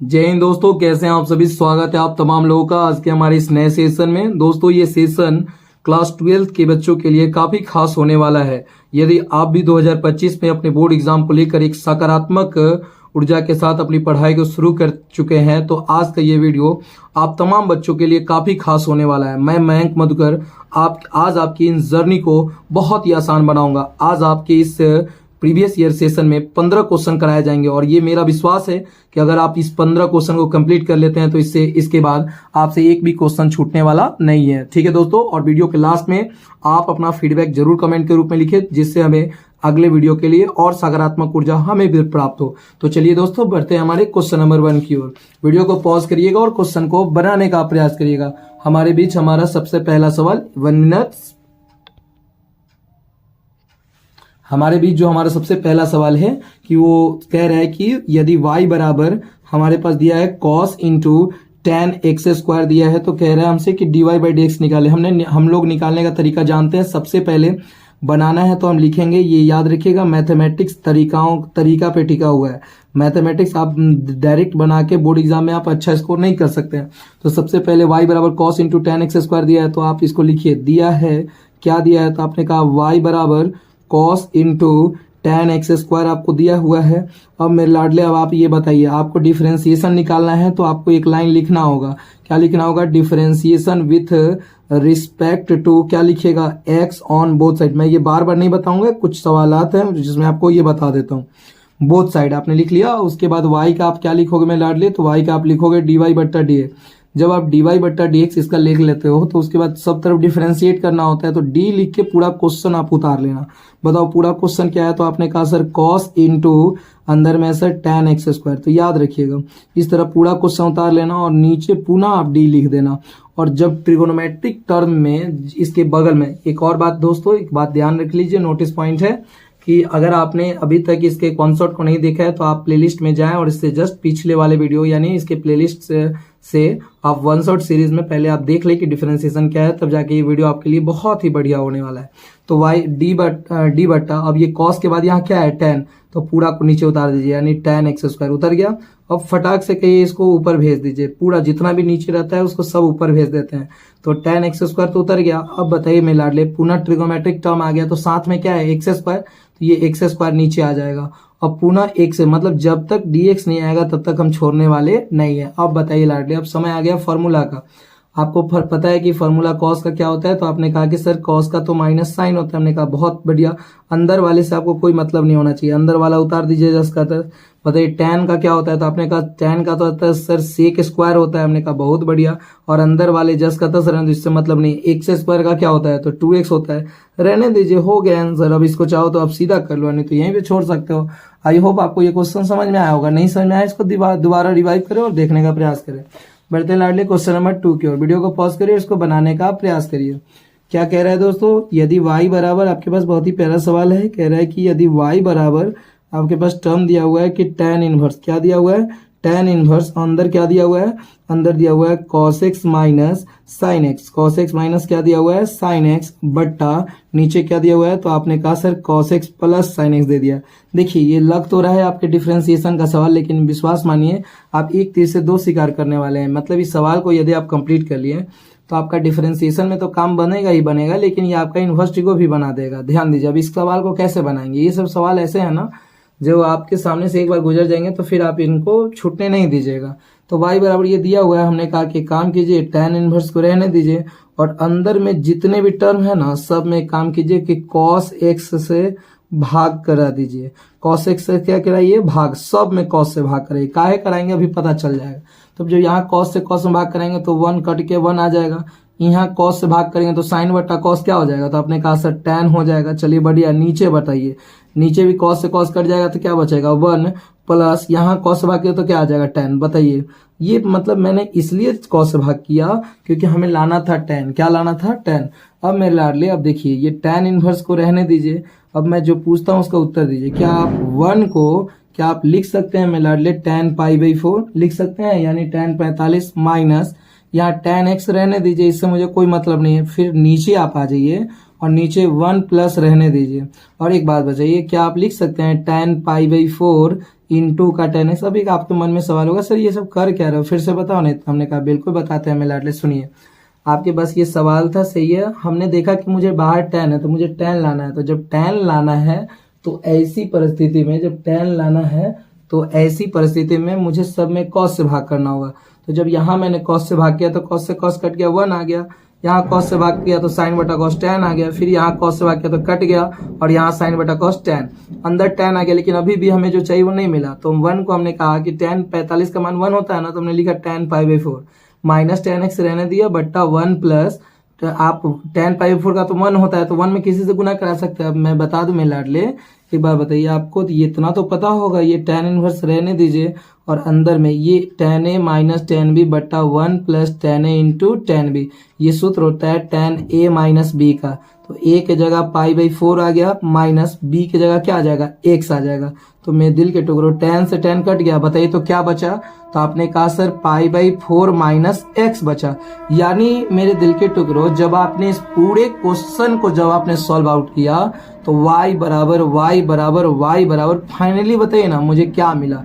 जय हिंद दोस्तों, कैसे हैं आप सभी। स्वागत है आप तमाम लोगों का आज के हमारे इस नए सेशन में। दोस्तों ये सेशन क्लास 12 के बच्चों के लिए काफी खास होने वाला है। यदि आप भी 2025 में अपने बोर्ड एग्जाम को लेकर एक सकारात्मक ऊर्जा के साथ अपनी पढ़ाई को शुरू कर चुके हैं तो आज का ये वीडियो आप तमाम बच्चों के लिए काफी खास होने वाला है। मैं मयंक मधुकर आज आपकी इन जर्नी को बहुत ही आसान बनाऊंगा। आज आपके इस प्रीवियस ईयर सेशन में 15 क्वेश्चन कराए जाएंगे और ये मेरा विश्वास है कि अगर आप इस 15 क्वेश्चन को कंप्लीट कर लेते हैं तो इसके बाद आपसे एक भी क्वेश्चन छूटने वाला नहीं है। ठीक है दोस्तों, और वीडियो के लास्ट में आप अपना फीडबैक जरूर कमेंट के रूप में लिखें, जिससे हमें अगले वीडियो के लिए और सकारात्मक ऊर्जा हमें भी प्राप्त हो। तो चलिए दोस्तों, बढ़ते हैं हमारे क्वेश्चन नंबर 1 की ओर। वीडियो को पॉज करिएगा और क्वेश्चन को बनाने का प्रयास करिएगा। हमारे बीच हमारा सबसे पहला सवाल 1 मिनट। हमारे बीच जो हमारा सबसे पहला सवाल है कि वो कह रहा है कि यदि y बराबर हमारे पास दिया है cos into tan x square दिया है, तो कह रहा है हमसे कि dy बाई डी एक्स निकाले। हम लोग निकालने का तरीका जानते हैं। सबसे पहले बनाना है तो हम लिखेंगे, ये याद रखिएगा, मैथमेटिक्स तरीका पे टिका हुआ है। मैथमेटिक्स आप डायरेक्ट बना के बोर्ड एग्जाम में आप अच्छा स्कोर नहीं कर सकते हैं। तो सबसे पहले y बराबर cos into tan x square दिया है तो आप इसको लिखिए। दिया है, क्या दिया है, तो आपने कहा y बराबर cos into tan x square आपको दिया हुआ है। अब मेरे लाडले, अब आप ये बताइए, आपको डिफरेंशिएशन निकालना है तो आपको एक लाइन लिखना होगा। क्या लिखना होगा? डिफरेंशिएशन विथ रिस्पेक्ट टू, क्या लिखिएगा, x ऑन बोथ साइड। मैं ये बार बार नहीं बताऊंगा, कुछ सवालात हैं जिसमें आपको ये बता देता हूँ। बोथ साइड आपने लिख लिया। उसके बाद y का आप क्या लिखोगे मेरे लाडले? तो y का आप लिखोगे dy बट्टा डी। जब आप dy बट्टा डी एक्स इसका लिख लेते हो तो उसके बाद सब तरफ डिफरेंशिएट करना होता है, तो d लिख के पूरा क्वेश्चन आप उतार लेना। बताओ पूरा क्वेश्चन क्या है? तो आपने कहा सर cos इंटू अंदर में सर tan x स्क्वायर। तो याद रखिएगा, इस तरह पूरा क्वेश्चन उतार लेना और नीचे पुनः आप d लिख देना। और जब ट्रिगोनोमेट्रिक टर्म में इसके बगल में एक और बात दोस्तों, एक बात ध्यान रख लीजिए, नोटिस पॉइंट है कि अगर आपने अभी तक इसके कॉन्सेप्ट को नहीं देखा है तो आप प्लेलिस्ट में जाएं और इससे जस्ट पिछले वाले वीडियो यानी इसके प्लेलिस्ट से आप वन शॉट सीरीज में पहले आप देख लें कि डिफरेंशिएशन क्या है, तब जाके ये वीडियो आपके लिए बहुत ही बढ़िया होने वाला है। तो y डी बट्टा, अब ये cos के बाद यहाँ क्या है, tan, तो पूरा को नीचे उतार दीजिए, यानी tan x स्क्वायर उतर गया। अब फटाक से कहिए इसको ऊपर भेज दीजिए, पूरा जितना भी नीचे रहता है उसको सब ऊपर भेज देते हैं। तो tan x स्क्वायर तो उतर गया। अब बताइए मेरे लाडले, पुनः ट्रिगोमेट्रिक टर्म आ गया तो साथ में क्या है, x स्क्वायर, तो ये x स्क्वायर नीचे आ जाएगा। अब पुनः x, मतलब जब तक dx नहीं आएगा तब तक हम छोड़ने वाले नहीं है। अब बताइए लाडले, अब समय आ गया फॉर्मूला का। आपको पता है कि फॉर्मूला cos का क्या होता है? तो आपने कहा कि सर cos का तो माइनस साइन होता है। हमने कहा बहुत बढ़िया, अंदर वाले से आपको कोई मतलब नहीं होना चाहिए, अंदर वाला उतार दीजिए जस का। तो बताइए tan का क्या होता है? तो आपने कहा tan का तो होता है सर sec स्क्वायर होता है। हमने कहा बहुत बढ़िया, और अंदर वाले जस का था सर इससे मतलब नहीं। x स्क्वायर का क्या होता है? तो 2x होता है। रहने दीजिए, हो गया आंसर। अब इसको चाहो तो आप सीधा कर लो, नहीं तो यहीं पे छोड़ सकते हो। आई होप आपको ये क्वेश्चन समझ में आया होगा। नहीं समझ में आया इसको दोबारा रिवाइव करें और देखने का प्रयास करें। बढ़ते हैं लाडले क्वेश्चन नंबर 2 की ओर। वीडियो को पॉज करिए, इसको बनाने का प्रयास करिए। क्या कह रहा है दोस्तों? यदि y बराबर, आपके पास बहुत ही प्यारा सवाल है, कह रहा है कि यदि y बराबर आपके पास टर्म दिया हुआ है कि tan इनवर्स, क्या दिया हुआ है, tan इनवर्स, अंदर क्या दिया हुआ है, अंदर दिया हुआ है cos x minus sine x, cos x minus क्या दिया हुआ है, साइन एक्स, बट्टा नीचे क्या दिया हुआ है, तो आपने कहा sir cos x plus sine x दे दिया। देखिए ये लग तो रहा है आपके डिफरेंशिएशन का सवाल, लेकिन विश्वास मानिए आप एक तीर से दो शिकार करने वाले हैं। मतलब इस सवाल को यदि आप कंप्लीट कर लिए तो आपका डिफरेंशिएशन में तो काम बनेगा ही बनेगा, लेकिन ये आपका इन्वर्स को भी बना देगा। ध्यान दीजिए, अब इस सवाल को कैसे बनाएंगे, ये सब सवाल ऐसे है ना जो आपके सामने से एक बार गुजर जाएंगे तो फिर आप इनको छूटने नहीं दीजिएगा। तो y बराबर ये दिया हुआ है, हमने कहा कि काम कीजिए tan इनवर्स को रहने दीजिए और अंदर में जितने भी टर्म है ना सब में काम कीजिए कि cos x से भाग करा दीजिए। cos x से क्या कराइए, भाग, सब में cos से भाग कराइए। काहे कराएंगे अभी पता चल जाएगा। तो जब यहाँ cos से cos में भाग करेंगे तो 1 कट के 1 आ जाएगा। यहाँ cos से भाग करेंगे तो साइन बट्टा cos क्या हो जाएगा, तो आपने कहा सर tan हो जाएगा। चलिए बढ़िया, नीचे बताइए, नीचे भी cos से cos कट जाएगा तो क्या बचेगा, 1 प्लस यहाँ cos से भाग किया तो क्या आ जाएगा, tan। बताइए, ये मतलब मैंने इसलिए cos से भाग किया क्योंकि हमें लाना था tan। क्या लाना था, tan। अब मेरे लाडले, अब देखिए ये tan इनवर्स को रहने दीजिए। अब मैं जो पूछता हूँ उसका उत्तर दीजिए। क्या आप 1 को क्या आप लिख सकते हैं मेरे लाडले, tan पाई बाई 4 लिख सकते हैं, यानी tan 45 माइनस यहाँ tan x रहने दीजिए, इससे मुझे कोई मतलब नहीं है। फिर नीचे आप आ जाइए और नीचे 1 प्लस रहने दीजिए। और एक बात बताइए, क्या आप लिख सकते हैं tan π/4 इंटू का tan x? अभी आपके मन में सवाल होगा सर ये सब कर क्या रहे हो, फिर से बताओ। नहीं तो हमने कहा बिल्कुल बताते हैं। मैं लाडले सुनिए, आपके बस ये सवाल था, सही है। हमने देखा कि मुझे बाहर tan है तो मुझे tan लाना है। तो जब tan लाना है तो ऐसी परिस्थिति में, जब tan लाना है तो ऐसी परिस्थिति में मुझे सब में cos से भाग करना होगा। तो जब यहाँ मैंने cos से भाग किया तो cos से cos कट गया, 1 आ गया। यहाँ cos से भाग किया तो sin बटा cos tan आ गया। फिर यहाँ cos से भाग किया तो कट गया और यहाँ sin बटा cos tan, अंदर tan आ गया। लेकिन अभी भी हमें जो चाहिए वो नहीं मिला। तो 1 को हमने कहा कि tan 45 का मान 1 होता है ना, तो हमने लिखा tan π/4 माइनस tan x रहने दिया बट्टा 1 प्लस, तो आप tan π/4 का तो 1 होता है तो 1 में किसी से गुना करा सकते हैं। अब मैं बता दूं मेरे लाडले, एक बार बताइए, आपको तो ये इतना तो पता होगा, ये tan इनवर्स रहने दीजिए और अंदर में ये tan a minus tan b बट्टा 1 plus tan a into tan b, ये सूत्र होता है tan a माइनस b का। तो a के जगह π/4 आ गया, माइनस b की जगह क्या आ जाएगा, x आ जाएगा। तो मेरे दिल के टुकड़ों tan से tan कट गया, बताइए तो क्या बचा? तो आपने कहा सर π/4 माइनस x बचा। यानी मेरे दिल के टुकड़ों, जब आपने इस पूरे क्वेश्चन को जब आपने सॉल्व आउट किया तो y बराबर y बराबर y बराबर, फाइनली बताइए ना मुझे क्या मिला।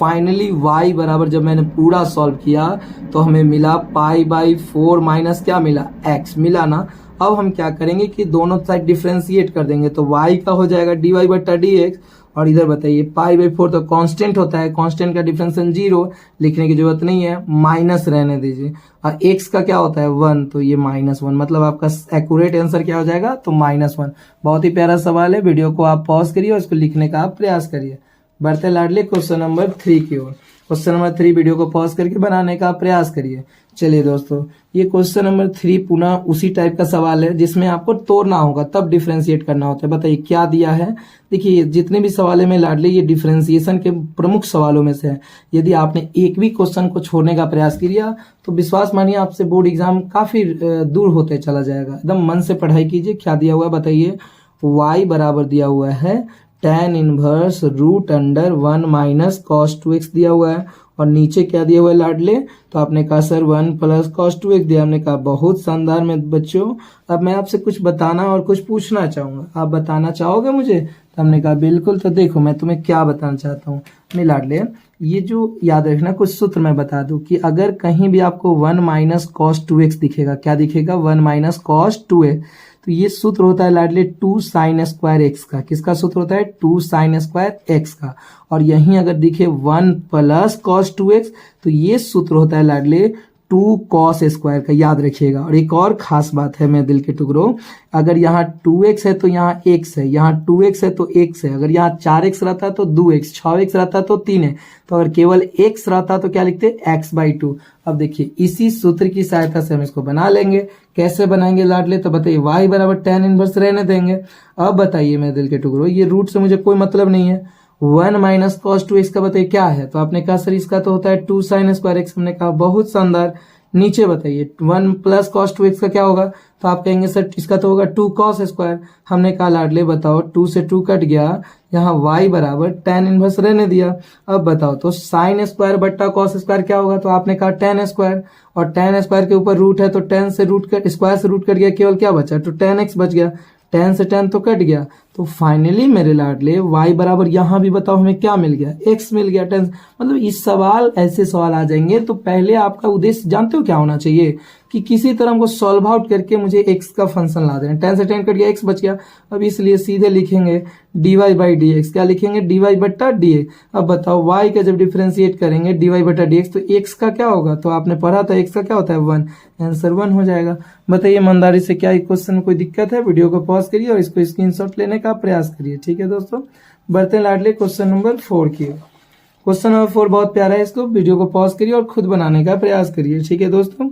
फाइनली y बराबर जब मैंने पूरा सॉल्व किया तो हमें मिला π/4 माइनस क्या मिला, x मिला ना। अब हम क्या करेंगे कि दोनों साइड डिफ्रेंशिएट कर देंगे, तो y का हो जाएगा dy बट्टा dx। और इधर बताइए π/4 तो कांस्टेंट होता है, कांस्टेंट का डिफरेंशियल 0, लिखने की जरूरत नहीं है, माइनस रहने दीजिए। और x का क्या होता है 1, तो ये -1, मतलब आपका एक्यूरेट आंसर क्या हो जाएगा, तो -1। बहुत ही प्यारा सवाल है। वीडियो को आप पॉज करिए और इसको लिखने का आप प्रयास करिए। बढ़ते लाडले क्वेश्चन नंबर 3 की ओर। क्वेश्चन नंबर 3 वीडियो को पॉज करके बनाने का प्रयास करिए। चलिए दोस्तों, ये क्वेश्चन नंबर 3 पुनः उसी टाइप का सवाल है जिसमें आपको तोड़ना होगा, तब डिफरेंशिएट करना होता है। बताइए क्या दिया है। देखिए जितने भी सवाल है में लाडले, ये डिफरेंशिएशन के प्रमुख सवालों में से है। यदि आपने एक भी क्वेश्चन को छोड़ने का प्रयास किया तो विश्वास मानिए आपसे बोर्ड एग्जाम काफी दूर होते चला जाएगा। एकदम मन से पढ़ाई कीजिए। क्या दिया हुआ है बताइए। y बराबर दिया हुआ है tan inverse √1 minus cos 2x दिया हुआ है। और नीचे क्या दिया हुआ है लाडले, तो आपने कहा सर 1 प्लस cos 2x दिया। हमने कहा बहुत शानदार में बच्चों। अब मैं आपसे कुछ बताना और कुछ पूछना चाहूंगा, आप बताना चाहोगे मुझे? तो हमने कहा बिल्कुल। तो देखो मैं तुम्हें क्या बताना चाहता हूँ मेरे लाडले, ये जो याद रखना कुछ सूत्र मैं बता दूं कि अगर कहीं भी आपको 1 माइनस cos 2x दिखेगा, क्या दिखेगा, 1 माइनस cos 2x, तो ये सूत्र होता है लाडले 2 sin स्क्वायर x का। किसका सूत्र होता है, 2 sin स्क्वायर x का। और यहीं अगर दिखे 1 प्लस cos 2x, तो ये सूत्र होता है लाडले 2 cos स्क्वायर का। याद रखिएगा। और एक और खास बात है मेरे दिल के टुकड़ों, अगर यहाँ 2x है तो यहाँ x है, यहाँ 2x है तो x है। अगर यहाँ 4x रहता तो 2x, 6x रहता तो 3 है। तो अगर केवल x रहता तो क्या लिखते, x/2। अब देखिए इसी सूत्र की सहायता से हम इसको बना लेंगे। कैसे बनाएंगे लाडले, तो बताइए y बराबर tan इनवर्स रहने देंगे। अब बताइए मेरे दिल के टुकड़ों, ये रूट से मुझे कोई मतलब नहीं है। 1 माइनस cos 2x का बताइए क्या है, तो आपने कहा सर इसका तो होता है 2 sin स्क्वायर x। हमने कहा बहुत शानदार। नीचे बताइए 1 प्लस cos 2x का क्या होगा, तो आप कहेंगे सर इसका तो होगा 2 cos स्क्वायर। हमने कहा लाडले बताओ 2 से 2 कट गया, यहाँ y बराबर tan इनवर्स रहने दिया। अब बताओ तो sin स्क्वायर बट्टा cos स्क्वायर क्या होगा, तो आपने कहा tan स्क्वायर। और tan स्क्वायर के ऊपर रूट है तो tan से रूट कट, स्क्वायर से रूट कट गया, केवल क्या बचा, तो tan x बच गया। tan से tan तो कट गया। तो फाइनली मेरे लाडले y बराबर यहाँ भी बताओ हमें क्या मिल गया, x मिल गया। tan मतलब इस सवाल, ऐसे सवाल आ जाएंगे तो पहले आपका उद्देश्य जानते हो क्या होना चाहिए, कि किसी तरह हमको सॉल्व आउट करके मुझे x का फंक्शन ला देना। tan से tan कट गया, x बच गया। अब इसलिए सीधे लिखेंगे dy/dx। क्या लिखेंगे, dy बट्टा dx। अब बताओ y का जब डिफरेंशिएट करेंगे dy बट्टा dx, तो x का क्या होगा, तो आपने पढ़ा था x का क्या होता है 1, आंसर 1 हो जाएगा। बताइए ईमानदारी से क्या क्वेश्चन में कोई दिक्कत है? वीडियो को पॉज करिए और इसको स्क्रीनशॉट लेने का प्रयास करिए। ठीक है दोस्तों, बढ़ते हैं लाडले क्वेश्चन नंबर 4 की। क्वेश्चन नंबर 4 बहुत प्यारा है, इसको वीडियो को पॉज करिए और खुद बनाने का प्रयास करिए। ठीक है दोस्तों,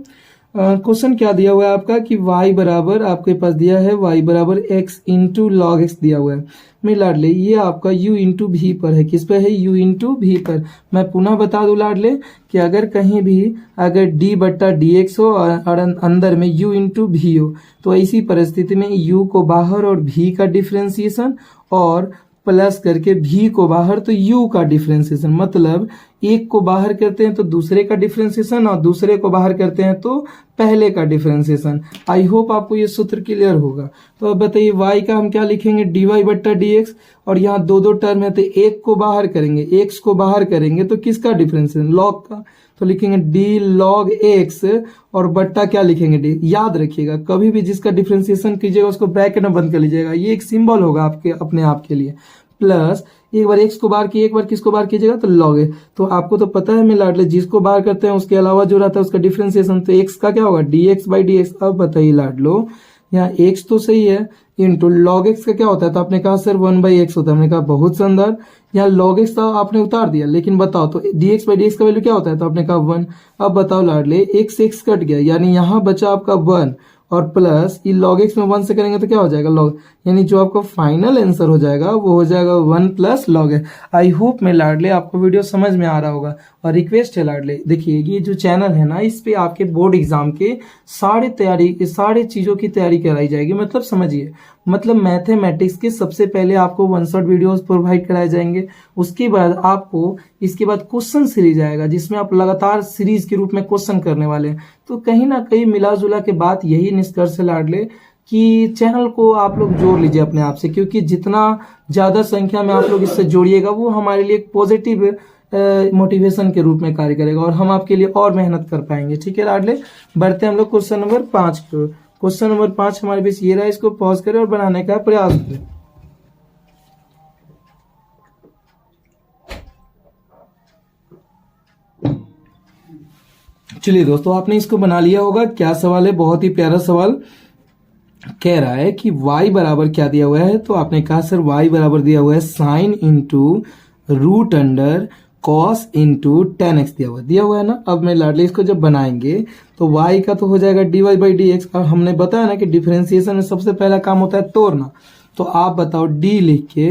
क्वेश्चन क्या दिया हुआ है आपका कि y बराबर आपके पास दिया है y बराबर x इंटू लॉग एक्स दिया हुआ है। मेरे लाडले ये आपका u इंटू भी पर है। किस पे है, u इंटू भी पर। मैं पुनः बता दूं लाडले कि अगर कहीं भी अगर d बट्टा dx हो और अंदर में u इंटू भी हो, तो ऐसी परिस्थिति में u को बाहर और v का डिफ्रेंसिएशन और प्लस करके v को बाहर तो u का डिफ्रेंसिएशन, मतलब एक को बाहर करते हैं तो दूसरे का डिफरेंशिएशन, और दूसरे को बाहर करते हैं तो पहले का डिफरेंशिएशन। आई होप आपको ये सूत्र क्लियर होगा। तो अब बताइए y का हम क्या लिखेंगे, dy बट्टा dx, और यहाँ दो दो टर्म है तो एक को बाहर करेंगे, x को बाहर करेंगे तो किसका डिफरेंशिएशन, log का, तो लिखेंगे d log x, और बट्टा क्या लिखेंगे d। याद रखिएगा कभी भी जिसका डिफरेंशिएशन कीजिएगा उसको ब्रैकेट में बंद कर लीजिएगा, ये एक सिंबल होगा आपके अपने आप के लिए। प्लस एक बार x को बाहर किए, एक बार किसको बाहर कीजिएगा तो log है। तो आपको तो पता है मैं लाडले जिसको बाहर करते हैं उसके अलावा जो रहता है उसका डिफरेंशिएशन, तो x का क्या होगा dx बाई dx। अब बताइए लाडलो यहाँ x तो सही है, इंटू log x का क्या होता है, तो आपने कहा सर 1/x होता है, हमने कहा बहुत शानदार। यहाँ log x तो आपने उतार दिया, लेकिन बताओ तो dx बाई dx का वैल्यू क्या होता है, तो आपने कहा 1। अब बताओ लाडले x कट गया, यानी यहाँ बचा आपका 1, और प्लस ये log x में 1 से करेंगे तो क्या हो जाएगा log, यानी जो आपका फाइनल आंसर हो जाएगा वो हो जाएगा 1 प्लस log है। आई होप में लाडले आपको वीडियो समझ में आ रहा होगा। और रिक्वेस्ट है लाडले, देखिए ये जो चैनल है ना, इस पे आपके बोर्ड एग्जाम के सारे चीजों की तैयारी कराई जाएगी। मतलब समझिए, मतलब मैथमेटिक्स के सबसे पहले आपको 1 शॉट वीडियोस प्रोवाइड कराए जाएंगे, उसके बाद आपको इसके बाद क्वेश्चन सीरीज आएगा जिसमें आप लगातार सीरीज के रूप में क्वेश्चन करने वाले हैं। तो कहीं ना कहीं मिला जुला के बात यही निष्कर्ष है लाडले कि चैनल को आप लोग जोड़ लीजिए अपने आप से, क्योंकि जितना ज्यादा संख्या में आप लोग इससे जोड़िएगा वो हमारे लिए एक पॉजिटिव मोटिवेशन के रूप में कार्य करेगा और हम आपके लिए और मेहनत कर पाएंगे। ठीक है लाडले, बढ़ते हैं हम लोग क्वेश्चन नंबर 5 को। क्वेश्चन नंबर 5 हमारे बीच ये रहा, इसको पॉज करें और बनाने का प्रयास करें। चलिए दोस्तों, आपने इसको बना लिया होगा। क्या सवाल है, बहुत ही प्यारा सवाल कह रहा है कि y बराबर क्या दिया हुआ है, तो आपने कहा सर y बराबर दिया हुआ है sine into root under cos into tan x दिया हुआ है ना। अब मैं लाडले इसको जब बनाएंगे तो y का तो हो जाएगा dy बाई डी एक्स। और हमने बताया ना कि डिफरेंशिएशन में सबसे पहला काम होता है तोड़ना। तो आप बताओ d लिख के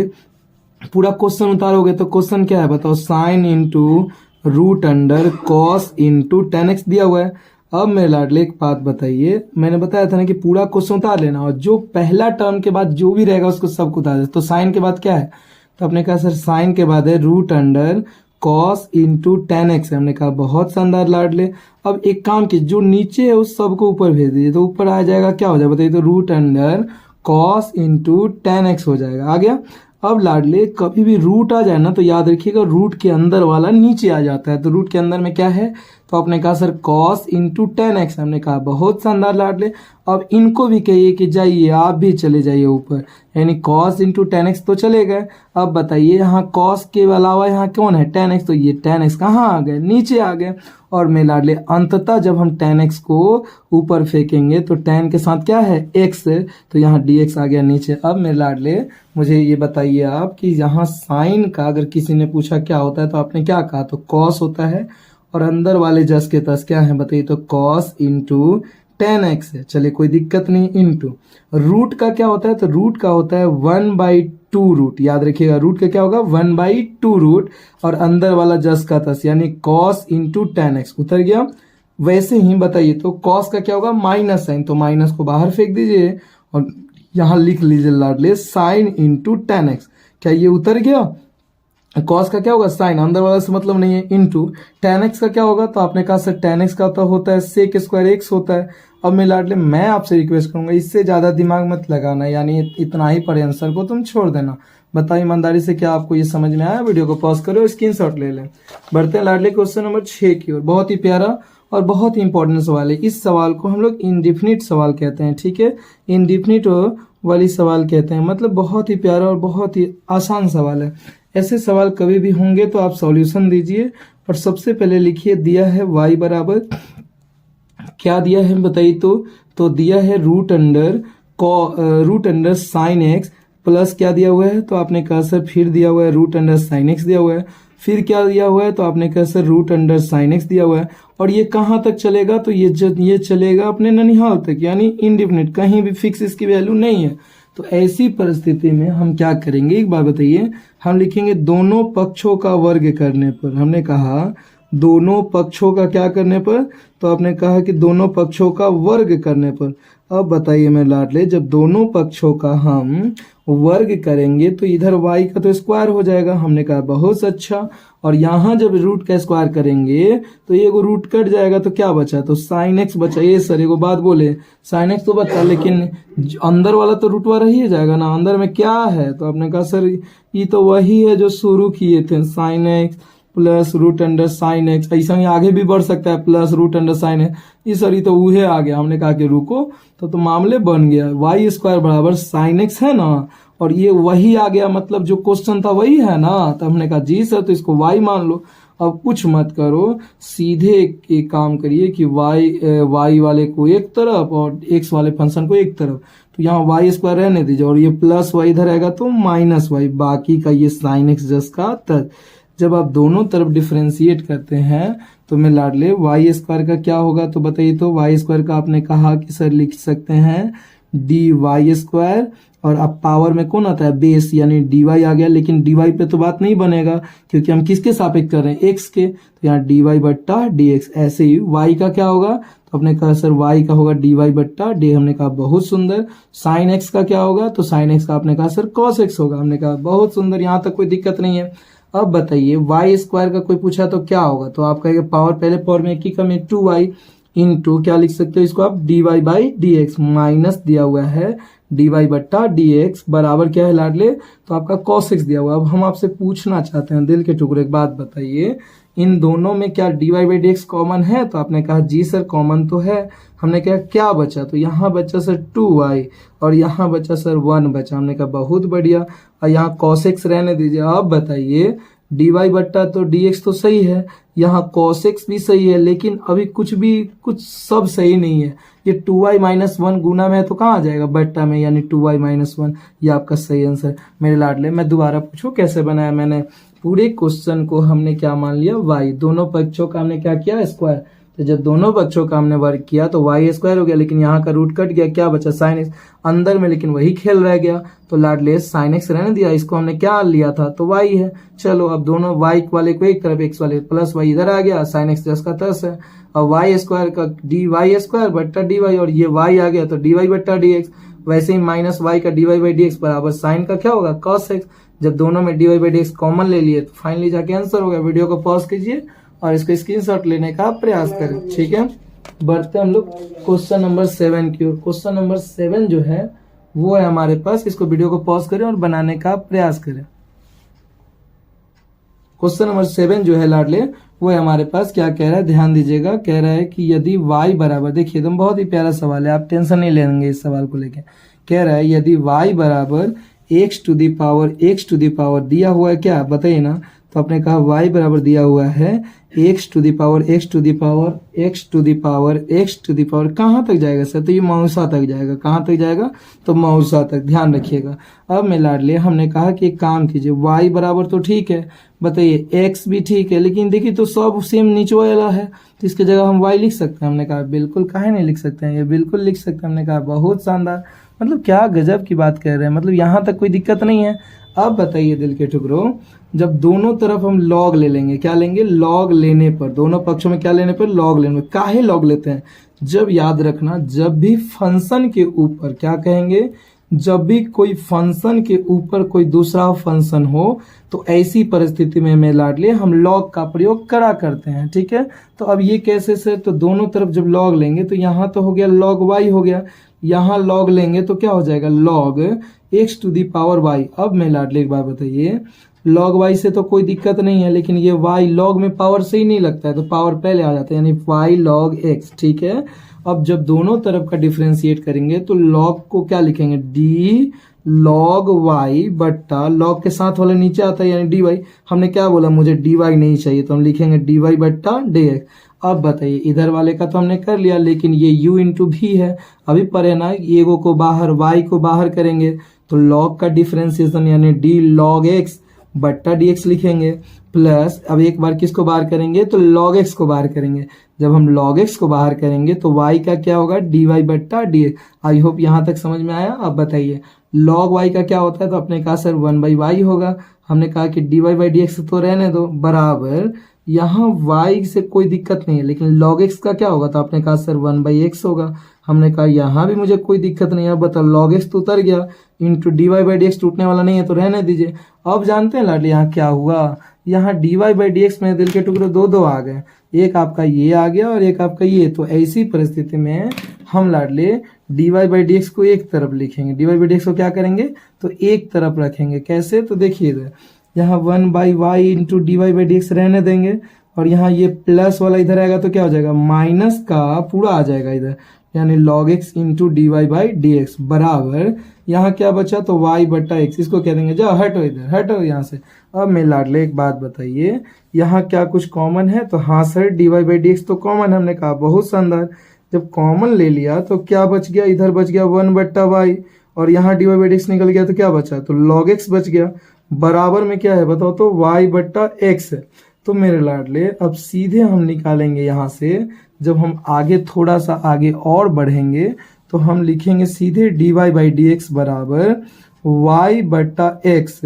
पूरा क्वेश्चन उतारोगे तो क्वेश्चन क्या है बताओ, sine into root under cos into tan x दिया हुआ है। अब मेरे लाडले एक बात बताइए, मैंने बताया था ना कि पूरा क्वेश्चन उतार लेना और जो पहला टर्म के बाद जो भी रहेगा उसको सबको उतार दे। तो साइन के बाद क्या है, तो आपने कहा सर साइन के बाद है root under cos into tan x है। हमने कहा बहुत शानदार लाडले। अब एक काम की, जो नीचे है उस सबको ऊपर भेज दीजिए, तो ऊपर आ जाएगा क्या हो जाएगा बताइए, तो root under cos into tan x हो जाएगा। आ गया। अब लाडले कभी भी रूट आ जाए ना तो याद रखिएगा रूट के अंदर वाला नीचे आ जाता है। तो रूट के अंदर में क्या है, तो आपने कहा sir cos into tan x. हमने कहा बहुत शानदार लाडले। अब इनको भी कहिए कि जाइए, आप भी चले जाइए ऊपर, यानी कॉस इंटू टेन एक्स तो चले गए। अब बताइए यहाँ कॉस के अलावा यहाँ कौन है, टेन एक्स, तो ये टेन एक्स कहाँ आ गए, नीचे आ गए। और मैं लाडले अंततः जब हम टेन एक्स को ऊपर फेंकेंगे तो टेन के साथ क्या है एक्स, तो यहाँ डी एक्स आ गया नीचे। अब मेरे लाडले मुझे ये बताइए आप कि यहाँ साइन का अगर किसी ने पूछा क्या होता है तो आपने क्या कहा, तो कॉस होता है, और अंदर वाले जस के तस क्या है बताइए, तो कॉस इंटू टेन एक्स है। चलिए कोई दिक्कत नहीं। इंटू रूट का क्या होता है, तो रूट का होता है 1/2 रूट। याद रखिएगा रूट का क्या होगा 1/2 रूट, और अंदर वाला जस का तस यानी कॉस इंटू टेन एक्स उतर गया। वैसे ही बताइए तो कॉस का क्या होगा माइनस साइन, तो माइनस को बाहर फेंक दीजिए और यहाँ लिख लीजिए लाडले साइन इंटू टेन एक्स। क्या ये उतर गया। कॉस का क्या होगा साइन, अंदर वाला से मतलब नहीं है, इंटू टेन एक्स का क्या होगा, तो आपने कहा सर टेन एक्स का तो होता है सेक स्क्वायर एक्स होता है। अब मैं लाडले मैं आपसे रिक्वेस्ट करूंगा इससे ज्यादा दिमाग मत लगाना, यानी इतना ही पढ़े आंसर को तुम छोड़ देना। बताओ ईमानदारी से क्या आपको ये समझ में आया। वीडियो को पॉज करो, स्क्रीनशॉट ले लें। बढ़ते हैं लाडले क्वेश्चन नंबर 6 की ओर। बहुत ही प्यारा और बहुत ही इंपॉर्टेंट सवाल है। इस सवाल को हम लोग इंडिफिनिट सवाल कहते हैं। ठीक है, इंडिफिनिट वाली सवाल कहते हैं, मतलब बहुत ही प्यारा और बहुत ही आसान सवाल है। ऐसे सवाल कभी भी होंगे तो आप सॉल्यूशन दीजिए। और सबसे पहले लिखिए, दिया है y बराबर क्या दिया है बताइए, तो दिया है root under sine x plus क्या दिया हुआ है, तो आपने कहा सर फिर दिया हुआ है रूट अंडर साइन एक्स दिया हुआ है, फिर क्या दिया हुआ है, तो आपने कहा sir root under sine x दिया हुआ है। और ये कहाँ तक चलेगा, तो ये चलेगा अपने ननिहाल तक, यानी इंडिफिनिट, कहीं भी फिक्स इसकी वैल्यू नहीं है। तो ऐसी परिस्थिति में हम क्या करेंगे एक बार बताइए, हम लिखेंगे दोनों पक्षों का वर्ग करने पर। हमने कहा दोनों पक्षों का क्या करने पर, तो आपने कहा कि दोनों पक्षों का वर्ग करने पर। अब बताइए मेरे लाडले, जब दोनों पक्षों का हम वर्ग करेंगे तो इधर y का तो स्क्वायर हो जाएगा। हमने कहा बहुत अच्छा। और यहाँ जब रूट का स्क्वायर करेंगे तो ये रूट कट जाएगा तो क्या बचा, तो साइन एक्स बचा। ये सर एगो बात बोले, साइन एक्स तो बचा लेकिन अंदर वाला तो रूट रह ही जाएगा ना, अंदर में क्या है। तो आपने कहा सर ये तो वही है जो शुरू किए थे, sine x plus root under sine x. ऐसा ही आगे भी बढ़ सकता है, plus root under sine x. ये सर ये तो उहे आ गया। हमने कहा कि रुको, तो मामले बन गया, वाई स्क्वायर बराबर साइन एक्स है ना, और ये वही आ गया, मतलब जो क्वेश्चन था वही है ना। तो हमने कहा जी सर, तो इसको वाई मान लो। अब कुछ मत करो, सीधे एक काम करिए कि वाई वाले को एक तरफ और एक्स वाले फंक्शन को एक तरफ, तो यहाँ वाई स्क्वायर रहने दीजिए और ये प्लस वाई इधर आएगा तो माइनस वाई, बाकी का ये साइन एक्स जस का तक। जब आप दोनों तरफ डिफरेंशिएट करते हैं तो मैं लाडले वाई स्क्वायर का क्या होगा, तो बताइए। तो वाई स्क्वायर का आपने कहा कि सर लिख सकते हैं डी वाई स्क्वायर, और अब पावर में कौन आता है, बेस, यानी डी वाई आ गया। लेकिन डी वाई पे तो बात नहीं बनेगा क्योंकि हम किसके सापेक्ष कर रहे हैं, एक्स के, तो यहाँ डी वाई बट्टा डी एक्स। ऐसे ही वाई का क्या होगा, तो आपने कहा सर वाई का होगा डी वाई बट्टा डी। हमने कहा बहुत सुंदर। साइन एक्स का क्या होगा, तो साइन एक्स का आपने कहा सर कॉस एक्स होगा। हमने कहा बहुत सुंदर, यहाँ तक कोई दिक्कत नहीं है। अब बताइए वाई स्क्वायर का कोई पूछा तो क्या होगा, तो आप कहेंगे पावर पहले पावर में की कम है 2y इंटू क्या लिख सकते हो इसको आप, dy by d x, minus दिया हुआ है dy बट्टा डी एक्स बराबर क्या है लाडले, तो आपका cos x दिया हुआ। अब हम आपसे पूछना चाहते हैं दिल के टुकड़े, एक बात बताइए, इन दोनों में क्या dy by d x common है, तो आपने कहा जी सर कॉमन तो है। हमने कहा क्या बचा, तो यहाँ बचा सर 2y और यहाँ बचा सर 1 बचा। हमने कहा बहुत बढ़िया, और यहाँ cos x रहने दीजिए। अब बताइए dy बट्टा तो dx तो सही है, यहाँ cos x भी सही है, लेकिन अभी कुछ सब सही नहीं है। ये 2y माइनस 1 गुना में है तो कहाँ आ जाएगा, बट्टा में, यानी 2y माइनस 1। ये आपका सही आंसर। मेरे लाडले मैं दोबारा पूछूं कैसे बनाया मैंने, पूरे क्वेश्चन को हमने क्या मान लिया, y, दोनों पक्षों का हमने क्या किया, स्क्वायर। तो जब दोनों पक्षों का हमने वर्ग किया तो y स्क्वायर हो गया, लेकिन यहाँ का रूट कट गया, क्या बचा साइन एक्स अंदर में, लेकिन वही खेल रह गया। तो लाडले साइन एक्स रहने दिया, इसको हमने क्या लिया था, तो y है। चलो अब दोनों y वाले को एक तरफ, x वाले प्लस y इधर आ गया, साइन एक्स जस का तस है। और y स्क्वायर का डी वाई स्क्वायर बट्टा डी वाई, और ये y आ गया तो डी वाई बट्टा डी एक्स। वैसे ही माइनस y का d y by d x बराबर साइन का क्या होगा, कॉस एक्स। जब दोनों में d y by d x common ले लिए तो फाइनली जाके आंसर हो गया। वीडियो को पॉज कीजिए और इसको स्क्रीनशॉट लेने का प्रयास करें, ठीक है। बढ़ते हम लोग क्वेश्चन नंबर 7 की ओर। क्वेश्चन नंबर 7 जो है वो है हमारे पास, इसको वीडियो को पॉज करें और बनाने का प्रयास करें। क्वेश्चन नंबर 7 जो है लाडले वो है हमारे पास, क्या कह रहा है ध्यान दीजिएगा। कह रहा है कि यदि y बराबर, देखिए एकदम बहुत ही प्यारा सवाल है, आप टेंशन नहीं लेंगे इस सवाल को लेके। कह रहा है यदि y बराबर x टू दी पावर दिया हुआ है, क्या बताइए ना। तो आपने कहा y बराबर दिया हुआ है x टू दी पावर कहाँ तक जाएगा सर, तो ये मौसा तक जाएगा। कहाँ तक जाएगा, तो मौसा तक, ध्यान रखिएगा। अब मैं लाडले हमने कहा कि एक काम कीजिए, y बराबर तो ठीक है, बताइए x भी ठीक है, लेकिन देखिए तो सब सेम नीचे वाला है, तो इसके जगह हम y लिख सकते हैं। हमने कहा बिल्कुल, काहे नहीं लिख सकते हैं, ये बिल्कुल लिख सकते हैं। हमने कहा बहुत शानदार, मतलब क्या गजब की बात कह रहे हैं, मतलब यहाँ तक कोई दिक्कत नहीं है। अब बताइए दिल के टुकड़ों, जब दोनों तरफ हम लॉग ले लेंगे, क्या लेंगे, लॉग लेने पर, दोनों पक्षों में क्या लेने पर, लॉग लेने पर। काहे लॉग लेते हैं, जब याद रखना, जब भी फंक्शन के ऊपर क्या कहेंगे, जब भी कोई फंक्शन के ऊपर कोई दूसरा फंक्शन हो तो ऐसी परिस्थिति में मैं लाडले हम लॉग का प्रयोग करा करते हैं, ठीक है। तो अब ये कैसे से, तो दोनों तरफ जब लॉग लेंगे तो यहाँ तो हो गया लॉग वाई हो गया, यहाँ लॉग लेंगे तो क्या हो जाएगा, log x to the power y. अब मैं लाडले एक बात बताइए, लॉग वाई से तो कोई दिक्कत नहीं है, लेकिन ये वाई लॉग में पावर से ही नहीं लगता है, तो पावर पहले आ जाता है, यानी वाई लॉग एक्स, ठीक है। अब जब दोनों तरफ का डिफरेंशिएट करेंगे तो लॉग को क्या लिखेंगे, डी लॉग वाई बट्टा, लॉग के साथ वाले नीचे आता है यानी डी वाई। हमने क्या बोला, मुझे डी वाई नहीं चाहिए, तो हम लिखेंगे डी वाई बट्टा डी एक्स। अब बताइए इधर वाले का तो हमने कर लिया, लेकिन ये u इंटू भी है, अभी पर है ना, एगो को बाहर y को बाहर करेंगे तो log का डिफरेंशिएशन यानी d log x बट्टा dx लिखेंगे, प्लस अब एक बार किसको बाहर करेंगे, तो log x को बाहर करेंगे। जब हम log x को बाहर करेंगे तो y का क्या होगा, dy बट्टा dx। आई होप यहाँ तक समझ में आया। अब बताइए log y का क्या होता है, तो अपने कहा सर 1/y होगा। हमने कहा कि dy बाई dx तो रहने दो, बराबर यहाँ y से कोई दिक्कत नहीं है, लेकिन log x का क्या होगा? तो आपने कहा सर 1/x होगा। हमने कहा यहाँ भी मुझे कोई दिक्कत नहीं है। अब बताओ log x तो उतर गया, इंटू dy/dx टूटने वाला नहीं है तो रहने दीजिए। अब जानते हैं लाडली यहाँ क्या हुआ? यहाँ dy/dx में दिल के टुकड़े दो दो आ गए, एक आपका ये आ गया और एक आपका ये। तो ऐसी परिस्थिति में हम लाडले dy/dx को एक तरफ लिखेंगे, dy/dx को क्या करेंगे? तो एक तरफ रखेंगे। कैसे? तो देखिए इधर यहाँ 1/y इंटू dy/dx रहने देंगे, और यहाँ ये प्लस वाला इधर आएगा तो क्या हो जाएगा? माइनस का पूरा आ जाएगा इधर, यानी log x इंटू dy/dx बराबर यहाँ क्या बचा? तो y/x। इसको कह देंगे जाओ हटो इधर, हटो यहाँ से। अब मैं लाडले एक बात बताइए, यहाँ क्या कुछ कॉमन है? तो हाँ सर dy/dx तो कॉमन है। हमने कहा बहुत शानदार। जब कॉमन ले लिया तो क्या बच गया? इधर बच गया 1/y, और यहाँ dy/dx निकल गया तो क्या बचा? तो log x बच गया। बराबर में क्या है बताओ? तो y/x है। तो मेरे लाडले अब सीधे हम निकालेंगे यहाँ से, जब हम आगे थोड़ा सा आगे और बढ़ेंगे तो हम लिखेंगे सीधे dy/dx बराबर y/x,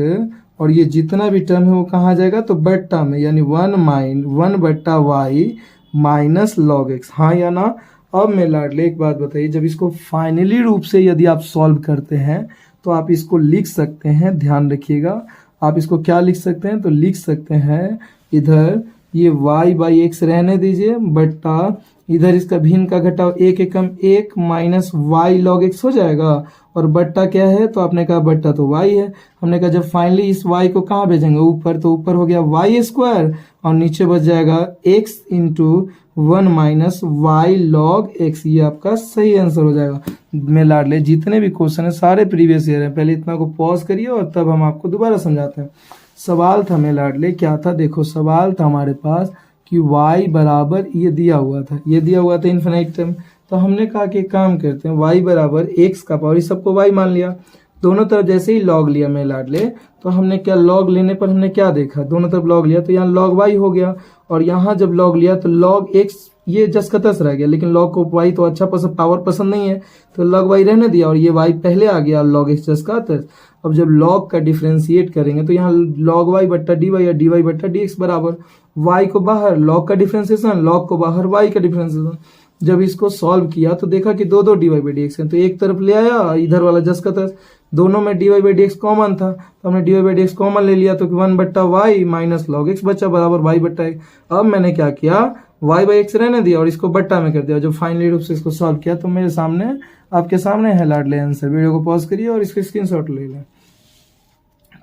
और ये जितना भी टर्म है वो कहाँ जाएगा? तो बट्टा में, यानी 1/y माइनस log x। हाँ या ना? अब मैं लाडले एक बात बताइए, जब इसको फाइनली रूप से यदि आप सॉल्व करते हैं तो आप इसको लिख सकते हैं, ध्यान रखिएगा, आप इसको क्या लिख सकते हैं? तो लिख सकते हैं इधर ये y/x रहने दीजिए, बट्टा इधर इसका भिन्न का घटाव 1 एकम 1 माइनस y log x हो जाएगा, और बट्टा क्या है? तो आपने कहा बट्टा तो y है। हमने कहा जब फाइनली इस y को कहाँ भेजेंगे? ऊपर, तो ऊपर हो गया y², और नीचे बच जाएगा x into 1 minus y log x। ये आपका सही आंसर हो जाएगा। मैं लाडले जितने भी क्वेश्चन है सारे प्रीवियस ईयर हैं, पहले इतना को पॉज करिए और तब हम आपको दोबारा समझाते हैं। सवाल था मैं लाडले क्या था? देखो सवाल था हमारे पास कि y बराबर ये दिया हुआ था, ये दिया हुआ था इन्फिनाइट टर्म। तो हमने कहा कि काम करते हैं, y बराबर x का पावर, इस सबको y मान लिया, दोनों तरफ जैसे ही log लिया मैं लाडले, तो हमने क्या log लेने पर हमने क्या देखा? दोनों तरफ log लिया तो यहाँ log y हो गया, और यहाँ जब log लिया तो log x ये जस का तस रह गया, लेकिन log को y तो अच्छा पावर पसंद नहीं है तो log y रहने दिया, और ये y पहले आ गया log x जस का तस। अब जब log का डिफरेंशिएट करेंगे तो यहाँ log y/dy या dy/dx बराबर y को बाहर log का डिफरेंशिएशन, log को बाहर y का डिफरेंशिएशन। जब इसको सॉल्व किया तो देखा कि दो dy/dx है, तो एक तरफ ले आया इधर वाला जस का तस, दोनों में dy/dx कॉमन था तो हमने dy/dx कॉमन ले लिया, तो 1/y माइनस log x बचा बराबर y/x। अब मैंने क्या किया? y/x रहने दिया और इसको बट्टा में कर दिया। जब फाइनली रूप से इसको सॉल्व किया तो मेरे सामने, आपके सामने है लाडले आंसर। वीडियो को पॉज करिए और इसको स्क्रीनशॉट ले लें।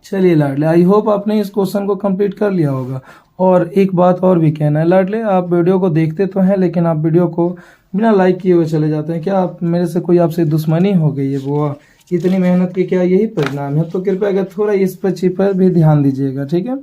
चलिए लाडले, आई होप आपने इस क्वेश्चन को कंप्लीट कर लिया होगा। और एक बात और भी कहना है लाडले, आप वीडियो को देखते तो हैं लेकिन आप वीडियो को बिना लाइक किए हुए चले जाते हैं। क्या आप मेरे से कोई आपसे दुश्मनी हो गई है? वो इतनी मेहनत की क्या यही परिणाम है? तो कृपया अगर थोड़ा इस पर भी ध्यान दीजिएगा, ठीक है।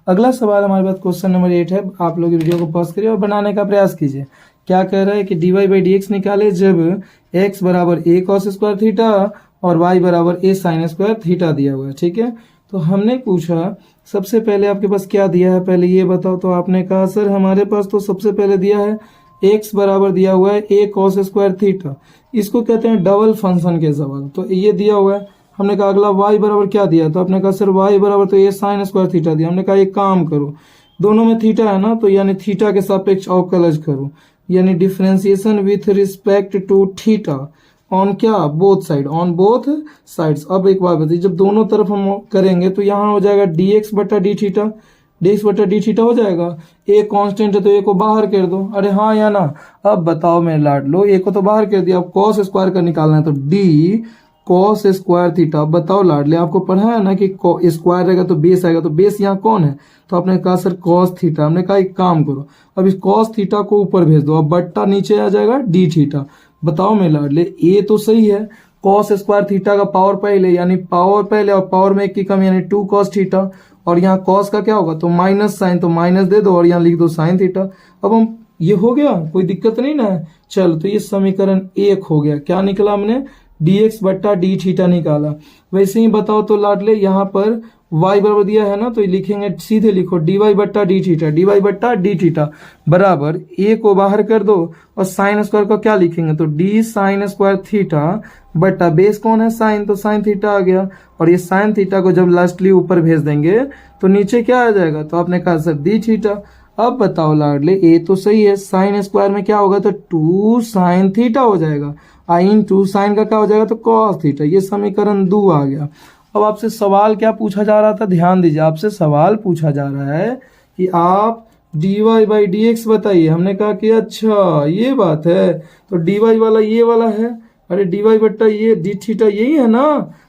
अगला सवाल हमारे पास क्वेश्चन नंबर 8 है। आप लोग वीडियो को पॉज करिए और बनाने का प्रयास कीजिए। क्या कह रहा है कि dy/dx निकाले जब x बराबर a cos स्क्वायर थीटा और y बराबर a sin स्क्वायर थीटा दिया हुआ है, ठीक है। तो हमने पूछा सबसे पहले आपके पास क्या दिया है पहले ये बताओ। तो आपने कहा सर हमारे पास तो सबसे पहले दिया है x बराबर दिया हुआ है a cos स्क्वायर थीटा, इसको कहते हैं डबल फंक्शन के सवाल। तो ये दिया हुआ है। हमने कहा अगला y बराबर क्या दिया? तो आपने कहा सर y बराबर तो a sin स्क्वायर थीटा दिया। हमने कहा एक काम करो, दोनों में थीटा है ना, तो यानी थीटा के सापेक्ष अवकलज करो, यानी differentiation with respect to theta on क्या? Both side, on both sides. अब एक बात बताइए, जब दोनों तरफ हम करेंगे तो यहाँ हो जाएगा dx बटा डी थीटा, dx बटा डी थीटा हो जाएगा। a कांस्टेंट है तो a को बाहर कर दो। अरे हाँ या ना? अब बताओ मेरे लाडलो, a को तो बाहर कर दिया, अब cos स्क्वायर का निकालना है तो d cos स्क्वायर थीटा। अब बताओ लाडले, आपको पढ़ा है ना कि स्क्वायर रहेगा तो बेस आएगा, तो बेस यहाँ कौन है? तो आपने कहा सर cos थीटा। हमने कहा एक काम करो, अब इस cos थीटा को ऊपर भेज दो, अब बट्टा नीचे आ जाएगा d थीटा। बताओ मेरे लाडले, ए तो सही है, cos स्क्वायर थीटा का पावर पहले, यानी पावर पहले और पावर में एक की कम, यानी 2 cos थीटा, और यहाँ cos का क्या होगा? तो माइनस साइन, तो माइनस दे दो और यहाँ लिख दो sin थीटा। अब हम ये हो गया, कोई दिक्कत नहीं ना है। चलो तो ये समीकरण 1 हो गया। क्या निकला? हमने dx बट्टा डी थीटा निकाला। वैसे ही बताओ तो लाडले, यहाँ पर y बराबर दिया है ना, तो लिखेंगे सीधे लिखो dy बट्टा डी थीटा, dy बट्टा डी थीटा बराबर a को बाहर कर दो और साइन स्क्वायर का क्या लिखेंगे? तो d साइन स्क्वायर थीटा बट्टा बेस कौन है? साइन, तो साइन थीटा आ गया। और ये साइन थीटा को जब लास्टली ऊपर भेज देंगे तो नीचे क्या आ जाएगा? तो आपने कहा सर डी थीटा। अब बताओ लाडले, ए तो सही है, साइन स्क्वायर में क्या होगा तो 2 साइन थीटा हो जाएगा, आई इन 2 साइन का क्या हो जाएगा तो कॉस थीटा। ये समीकरण 2 आ गया। अब आपसे सवाल क्या पूछा जा रहा था, ध्यान दीजिए, आपसे सवाल पूछा जा रहा है कि आप dy बाई डी एक्स बताइए। हमने कहा कि अच्छा ये बात है, तो dy वाला ये वाला है, अरे dy बट्टा ये डी थीटा यही है ना,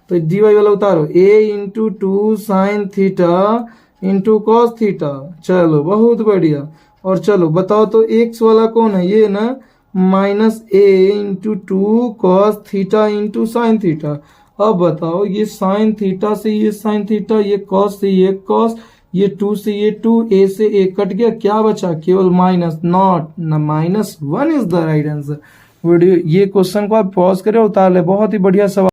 तो dy वाला उतारो, a into 2 sine theta into cos theta. चलो बहुत बढ़िया। और चलो बताओ तो x वाला कौन है, ये ना, minus a into 2 cos theta into sine theta. अब बताओ ये साइन थीटा से ये साइन थीटा, ये कॉस से ये कॉस, ये 2 से ये 2, a से a कट गया, क्या बचा केवल माइनस, नॉट ना, -1 is the right answer. Video ये क्वेश्चन को आप पॉज करें, उतार ले, बहुत ही बढ़िया सवाल।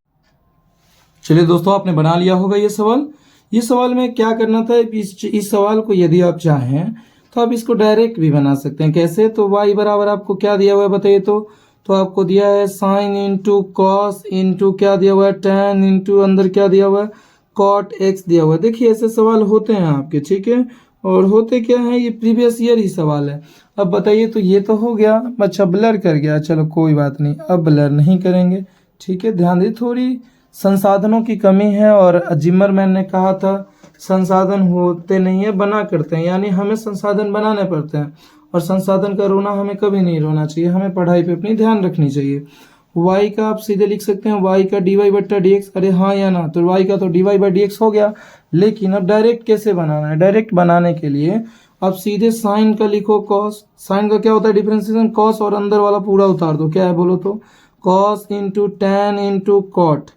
चलिए दोस्तों, आपने बना लिया होगा ये सवाल। ये सवाल में क्या करना था, इस सवाल को यदि आप चाहें तो आप इसको डायरेक्ट भी बना सकते हैं। कैसे, तो y बराबर आपको क्या दिया हुआ है बताइए तो आपको दिया है साइन इंटू कॉस इंटू क्या दिया हुआ है tan इंटू अंदर क्या दिया हुआ है कॉट x दिया हुआ है। देखिए ऐसे सवाल होते हैं आपके, ठीक है, और होते क्या है, ये प्रीवियस ईयर ही सवाल है। अब बताइए, तो ये तो हो गया, अच्छा ब्लर कर गया, चलो कोई बात नहीं, अब ब्लर नहीं करेंगे, ठीक है। ध्यान दीजिए, थोड़ी संसाधनों की कमी है, और जिमरमैन ने कहा था संसाधन होते नहीं है बना करते हैं, यानी हमें संसाधन बनाने पड़ते हैं, और संसाधन का रोना हमें कभी नहीं रोना चाहिए, हमें पढ़ाई पे अपनी ध्यान रखनी चाहिए। y का आप सीधे लिख सकते हैं y का dy बट्टा dx, अरे हाँ या ना, तो y का तो dy बाई dx हो गया। लेकिन अब डायरेक्ट कैसे बनाना है, डायरेक्ट बनाने के लिए आप सीधे साइन का लिखो कॉस, साइन का क्या होता है डिफरेंशिएशन कॉस, और अंदर वाला पूरा उतार दो, क्या है बोलो तो cos into tan into cot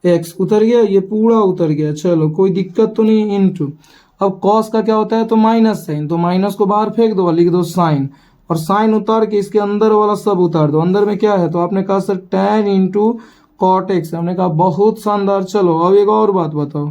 x, उतर गया, ये पूरा उतर गया, चलो कोई दिक्कत तो नहीं, इंटू, अब कॉस का क्या होता है तो माइनस साइन, तो माइनस को बाहर फेंक दो, लिख दो साइन, और साइन उतार के इसके अंदर वाला सब उतार दो। अंदर में क्या है, तो आपने कहा sir tan into cot x, हमने कहा बहुत शानदार। चलो अब एक और बात बताओ,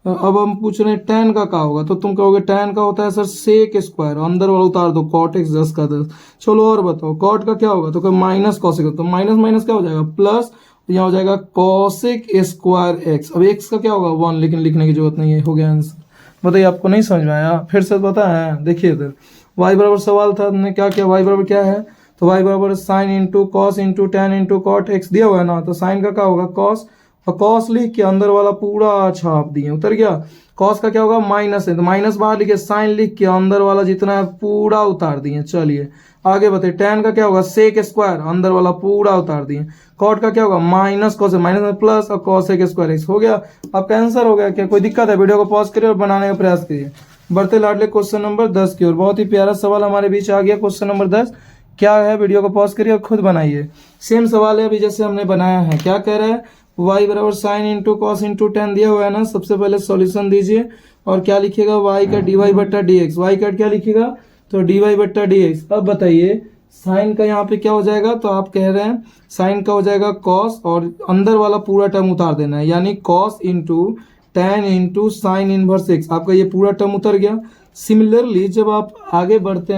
अब हम पूछ रहे हैं टेन का क्या होगा, तो तुम कहोगे टेन का होता है सर सेक स्क्वायर, अंदर वाला उतार दो कॉट एक्स 10 का 10। चलो और बताओ कॉट का क्या होगा, तो माइनस कॉसेक, तो माइनस माइनस क्या हो जाएगा प्लस, यहाँ हो जाएगा कॉसेक स्क्वायर एक्स। अब एक्स का क्या होगा 1, लेकिन लिखने की जरूरत नहीं है, हो गया आंसर। बताइए आपको नहीं समझ में आया, फिर से बताया, देखिए इधर y बराबर सवाल था, हमने क्या किया, y बराबर क्या है, तो y बराबर sine into cos into tan into cot x दिया हुआ है ना, तो साइन का क्या होगा कॉस, और कॉस लिख के अंदर वाला पूरा छाप दिए, उतर गया। कॉस का क्या होगा माइनस है, तो माइनस बाहर लिखे, साइन लिख के अंदर वाला जितना है पूरा उतार दिए। चलिए आगे बताइए, टेन का क्या होगा सेक स्क्वायर, अंदर वाला पूरा उतार दिए। कॉट का क्या होगा माइनस कॉस, माइनस में प्लस, और कॉसेक स्क्वायर एक्स, हो गया आपका आंसर हो गया। क्या कोई दिक्कत है, वीडियो को पॉज करिए और बनाने का प्रयास करिए। बढ़ते लाडले क्वेश्चन नंबर 10 की ओर, बहुत ही प्यारा सवाल हमारे बीच आ गया। क्वेश्चन नंबर 10 क्या है, वीडियो को पॉज करिए और खुद बनाइए। सेम सवाल है अभी जैसे हमने बनाया है। क्या कह रहा है, y बराबर sine into cos into ten दिया हुआ है ना, सबसे पहले सॉल्यूशन दीजिए, और क्या लिखिएगा y का dy बट्टा dx, y का क्या लिखिएगा तो dy बट्टा dx। अब बताइए साइन का यहाँ पे क्या हो जाएगा, तो आप कह रहे हैं साइन का हो जाएगा कॉस, और अंदर वाला पूरा टर्म उतार देना है, यानी cos into tan into sine inverse x, आपका ये पूरा टर्म उतर गया। सिमिलरली जब आप आगे बढ़ते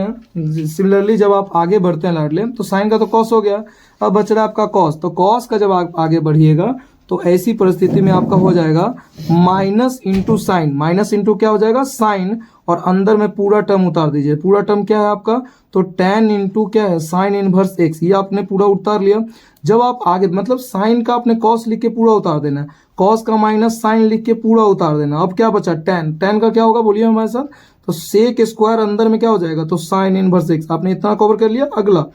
हैं लाडले, तो साइन का तो कॉस हो गया, अब बच रहा है आपका कॉस, तो कॉस का जब आप आगे बढ़िएगा तो ऐसी परिस्थिति में आपका हो जाएगा minus into sine, minus into क्या हो जाएगा साइन, और अंदर में पूरा टर्म उतार दीजिए। पूरा टर्म क्या है आपका, तो टेन इंटू क्या है साइन इनवर्स एक्स, ये आपने पूरा उतार लिया। जब आप आगे मतलब साइन का आपने कॉस लिख के पूरा उतार देना है, कॉस का माइनस साइन लिख के पूरा उतार देना। अब क्या बचा टेन, टेन का क्या होगा बोलिए हमारे साथ, तो सेक स्क्वायर अंदर में क्या हो जाएगा तो साइन इनवर्स एक्स, आपने इतना कवर कर लिया। अगला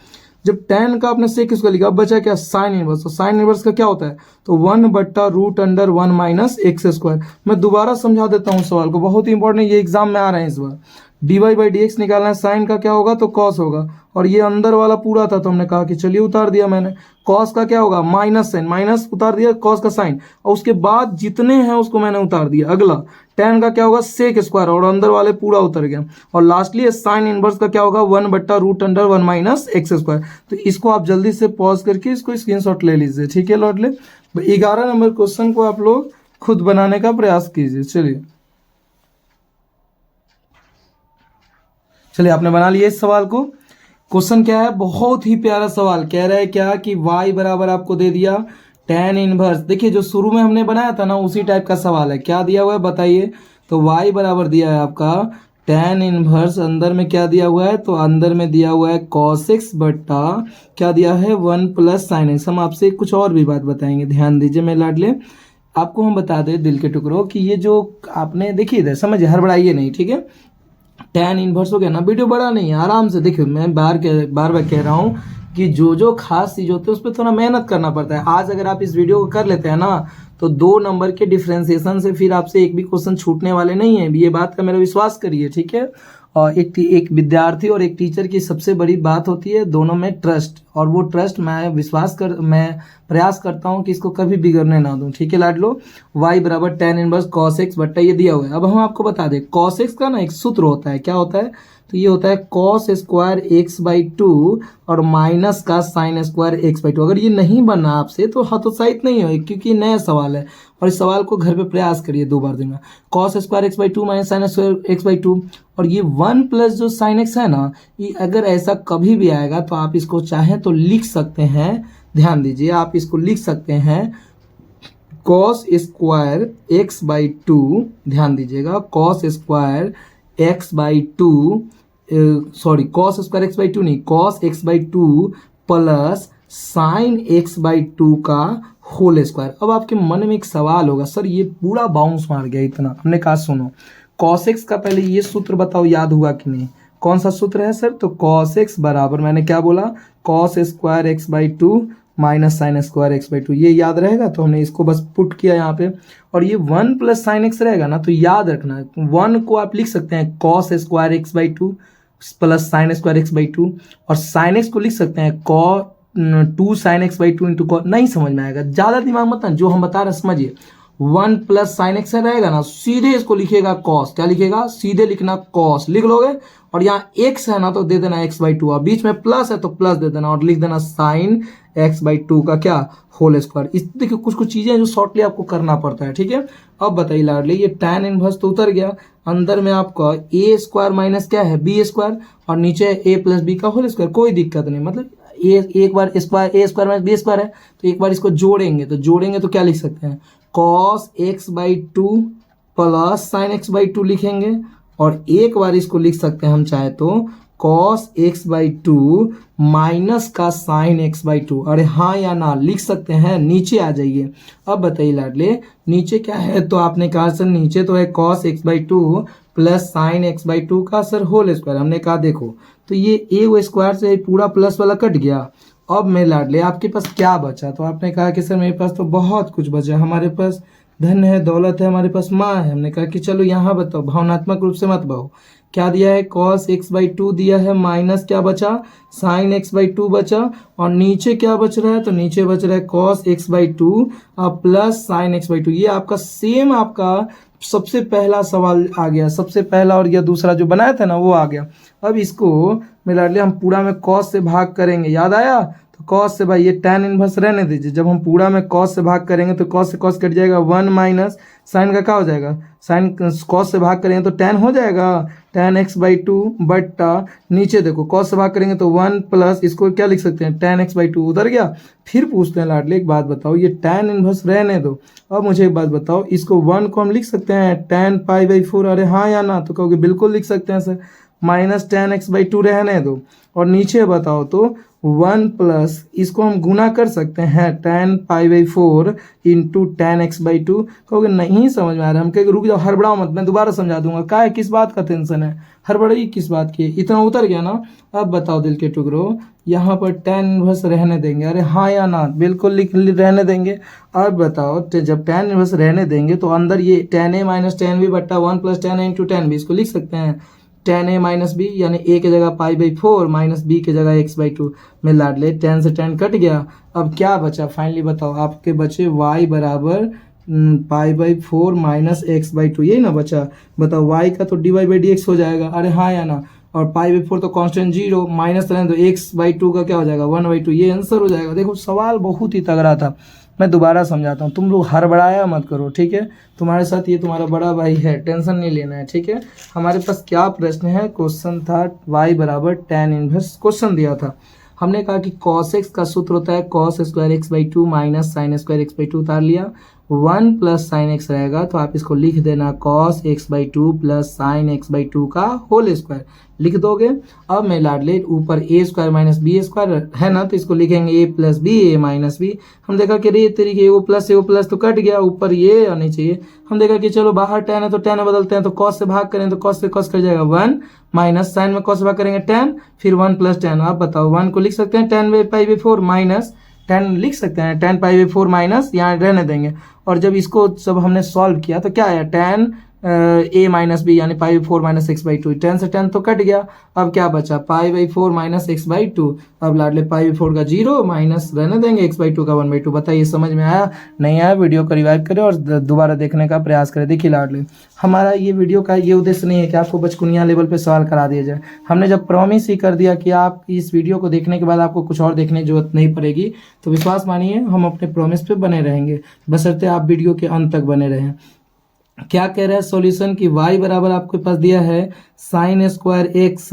जब टेन का आपने सेक स्क्वायर लिखा, अब बचा क्या साइन इनवर्स, तो साइन इनवर्स का क्या होता है तो 1/√1 माइनस एक्स स्क्वायर। मैं दोबारा समझा देता हूँ सवाल को, बहुत ही इंपॉर्टेंट, ये एग्जाम में आ रहे हैं इस बार। dy बाई डी एक्स निकालना है, साइन का क्या होगा तो कॉस होगा, और ये अंदर वाला पूरा था तो हमने कहा कि चलिए उतार दिया मैंने। कॉस का क्या होगा माइनस साइन, माइनस उतार दिया कॉस का साइन, और उसके बाद जितने हैं उसको मैंने उतार दिया। अगला टेन का क्या होगा सेक स्क्वायर, और अंदर वाले पूरा उतर गया। और लास्टली साइन इनवर्स का क्या होगा 1/√1 माइनस एक्स स्क्वायर। तो इसको आप जल्दी से पॉज करके इसको स्क्रीनशॉट ले लीजिए, ठीक है लौट ले। 11 नंबर क्वेश्चन को आप लोग खुद बनाने का प्रयास कीजिए। चलिए आपने बना लिया इस सवाल को। क्वेश्चन क्या है, बहुत ही प्यारा सवाल, कह रहा है क्या कि y बराबर आपको दे दिया टेन इनवर्स। देखिए जो शुरू में हमने बनाया था ना उसी टाइप का सवाल है। क्या दिया हुआ है बताइए, तो y बराबर दिया है आपका tan इनवर्स अंदर में क्या दिया हुआ है, तो अंदर में दिया हुआ है cos x बट्टा क्या दिया है 1 प्लस साइन एक्स। हम आपसे कुछ और भी बात बताएंगे, ध्यान दीजिए मेरे लाडले। आपको हम बता दें दिल के टुकड़ों कि ये जो आपने देखिए इधर समझिए, हड़बड़ाइए नहीं, ठीक है। tan इनवर्स हो गया ना, वीडियो बड़ा नहीं है, आराम से देखिए। मैं बार बार कह रहा हूँ कि जो खास चीज होती है उस पर थोड़ा मेहनत करना पड़ता है। आज अगर आप इस वीडियो को कर लेते हैं ना, तो 2 नंबर के डिफ्रेंसिएशन से फिर आपसे एक भी क्वेश्चन छूटने वाले नहीं है, ये बात का मेरा विश्वास करिए, ठीक है। और एक विद्यार्थी और एक टीचर की सबसे बड़ी बात होती है दोनों में ट्रस्ट, और वो ट्रस्ट मैं प्रयास करता हूँ कि इसको कभी बिगड़ने ना दूं, ठीक है लाडलो। y बराबर tan इनवर्स cos x बट्टा ये दिया हुआ है। अब हम आपको बता दें cos x का ना एक सूत्र होता है, क्या होता है, तो ये होता है cos स्क्वायर x बाई 2 और माइनस का साइन स्क्वायर x बाई 2। अगर ये नहीं बना आपसे तो हतोत्साहित नहीं हो, क्योंकि नया सवाल है और इस सवाल को घर पे प्रयास करिए 2 बार दिन में। cos square x by 2 minus sine square x by 2, और ये 1 प्लस जो साइन x है ना, ये अगर ऐसा कभी भी आएगा तो आप इसको चाहें तो लिख सकते हैं, ध्यान दीजिए, आप इसको लिख सकते हैं cos स्क्वायर x बाई 2, ध्यान दीजिएगा, cos square x by 2, sorry cos square x by 2 नहीं, cos x by 2 plus sign x by 2 का होल स्क्वायर। अब आपके मन में एक सवाल होगा, सर ये पूरा बाउंस मार गया इतना। हमने कहा सुनो, cos x का पहले ये सूत्र बताओ याद हुआ कि नहीं, कौन सा सूत्र है सर, तो cos x बराबर मैंने क्या बोला, cos square x by 2 minus sine square x by 2, ये याद रहेगा। तो हमने इसको बस पुट किया यहाँ पे, और ये 1 प्लस साइन एक्स रहेगा ना, तो याद रखना 1 को आप लिख सकते हैं cos square x by 2 plus sine square x by 2, और साइन एक्स को लिख सकते हैं cos 2 sine x by 2 into cos। नहीं समझ में आएगा, ज़्यादा दिमाग मत ना, जो हम बता रहे हैं समझिए। 1 प्लस साइन एक्स रहेगा ना, सीधे इसको लिखिएगा cos, क्या लिखेगा, सीधे लिखना cos लिख लोगे, और यहाँ x है ना तो दे देना x बाई 2, और बीच में प्लस है तो प्लस दे देना, और लिख देना साइन x बाई 2 का क्या होल स्क्वायर। इस देखिए कुछ चीजें जो शॉर्टली आपको करना पड़ता है, ठीक है। अब बताइए लाडली, ये tan इनवर्स तो उतर गया, अंदर में आपका a स्क्वायर माइनस क्या है b स्क्वायर, और नीचे a प्लस b का होल स्क्वायर, कोई दिक्कत नहीं। मतलब एक बार square a square minus b square है, तो एक बार इसको जोड़ेंगे तो क्या लिख सकते हैं, cos x by 2 plus sign x by 2 लिखेंगे, और एक बार इसको लिख सकते हैं हम चाहे तो cos x बाई 2 माइनस का साइन x बाई 2। अरे हाँ या ना लिख सकते हैं, नीचे आ जाइए। अब बताइए लाडले, नीचे क्या है, तो आपने कहा सर नीचे तो है cos x by 2 plus sign x by 2 का सर होल स्क्वायर। हमने कहा देखो, तो ये a स्क्वायर से पूरा प्लस वाला कट गया। अब मैं लाडले आपके पास क्या बचा, तो आपने कहा कि सर मेरे पास तो बहुत कुछ बचा, हमारे पास धन है, दौलत है, हमारे पास माँ है। हमने कहा कि चलो यहाँ बताओ, भावनात्मक रूप से मत बहो, क्या दिया है, cos x बाई 2 दिया है, माइनस क्या बचा, साइन x बाई 2 बचा, और नीचे क्या बच रहा है, तो नीचे बच रहा है cos x by 2 plus sign x by 2। ये आपका सेम आपका सबसे पहला सवाल आ गया, सबसे पहला, और यह दूसरा जो बनाया था ना वो आ गया। अब इसको मेरा हम पूरा में cos से भाग करेंगे, याद आया, तो cos से भाई ये tan इनवर्स रहने दीजिए, जब हम पूरा में cos से भाग करेंगे तो cos से cos कट जाएगा, 1 माइनस साइन का क्या हो जाएगा, साइन cos से भाग करेंगे तो tan हो जाएगा, tan x बाई 2 बट्टा नीचे देखो cos से भाग करेंगे तो 1 प्लस, इसको क्या लिख सकते हैं, tan x बाई 2 उधर गया। फिर पूछते हैं लाडले एक बात बताओ, ये tan इनवर्स रहने दो, अब मुझे एक बात बताओ, इसको 1 को हम लिख सकते हैं tan पाई बाई 4, अरे हाँ या ना, तो कहोगे बिल्कुल लिख सकते हैं sir, minus tan x by 2 रहने दो, और नीचे बताओ तो 1 प्लस, इसको हम गुना कर सकते हैं tan pi by 4 into tan x by 2। कहोगे नहीं समझ में आ रहा, हम कहेंगे रुक जाओ, हड़बड़ाओ मत, मैं दोबारा समझा दूंगा, क्या है, किस बात का टेंशन है, हड़बड़ाई किस बात की, इतना उतर गया ना। अब बताओ दिल के टुकड़ों, यहाँ पर tan इनवर्स रहने देंगे, अरे हाँ या ना, बिल्कुल लिख रहने देंगे। अब बताओ जब tan इनवर्स रहने देंगे तो अंदर ये tan a minus tan b बट्टा 1 plus tan a into tan b, इसको लिख सकते हैं tan a माइनस बी, यानी a की जगह पाई बाई 4 माइनस b की जगह x बाई 2 में लाडले tan से tan कट गया। अब क्या बचा फाइनली बताओ, आपके बचे y बराबर pi by 4 minus x by 2, यही ना बचा। बताओ y का तो d y by d x हो जाएगा, अरे हाँ या ना, और पाई बाई 4 तो कांस्टेंट 0 माइनस रहने तो एक्स बाई 2 का क्या हो जाएगा 1 बाई 2, ये आंसर हो जाएगा। देखो सवाल बहुत ही तगड़ा था, मैं दोबारा समझाता हूँ, तुम लोग हड़बड़ाया मत करो, ठीक है। तुम्हारे साथ ये तुम्हारा बड़ा भाई है, टेंशन नहीं लेना है, ठीक है। हमारे पास क्या प्रश्न है, क्वेश्चन था y बराबर tan इनवर्स, क्वेश्चन दिया था, हमने कहा कि cos x का सूत्र होता है cos square x by 2 minus sine square x by 2 उतार लिया, 1 प्लस साइन एक्स रहेगा, तो आप इसको लिख देना cos x by two plus sine x by two का होल स्क्वायर लिख दोगे। अब मैं लाडले ऊपर ए स्क्वायर माइनस बी स्क्वायर है ना, तो इसको लिखेंगे ए प्लस बी ए माइनस बी। हम देखा कि रे तरीके ए प्लस तो कट गया, ऊपर ये आनी चाहिए। हम देखा कि चलो बाहर टेन है तो टेन में बदलते हैं, तो कॉस से भाग करें तो कॉस से कॉस कर जाएगा 1 माइनस साइन में कॉस से भाग करेंगे 10, फिर 1 प्लस 10। आप बताओ 1 को लिख सकते हैं 10 पाई बाई 4 माइनस 10 लिख सकते हैं 10 पाई बाई 4 माइनस यहाँ रहने देंगे। और जब इसको सब हमने सॉल्व किया तो क्या आया 10 ए माइनस बी यानी पाई by 4 minus x by two. 10 से 10 तो कट गया, अब क्या बचा पाई by 4 minus x by two. अब लाडले पाई बाई 4 का 0 माइनस रहने देंगे एक्स बाई टू का 1 बाई टू। बताइए समझ में आया नहीं आया? वीडियो को रिवाइव करें और दोबारा देखने का प्रयास करें। देखिए लाडले, हमारा ये वीडियो का ये उद्देश्य नहीं है कि आपको बचकुनिया लेवल पे सवाल करा दिया जाए। हमने जब प्रॉमिस ही कर दिया कि आप इस वीडियो को देखने के बाद आपको कुछ और देखने की जरूरत नहीं पड़ेगी, तो विश्वास मानिए हम अपने प्रॉमिस पे बने रहेंगे, बशर्ते आप वीडियो के अंत तक बने रहें। क्या कह रहा है सॉल्यूशन की y बराबर आपके पास दिया है साइन स्क्वायर एक्स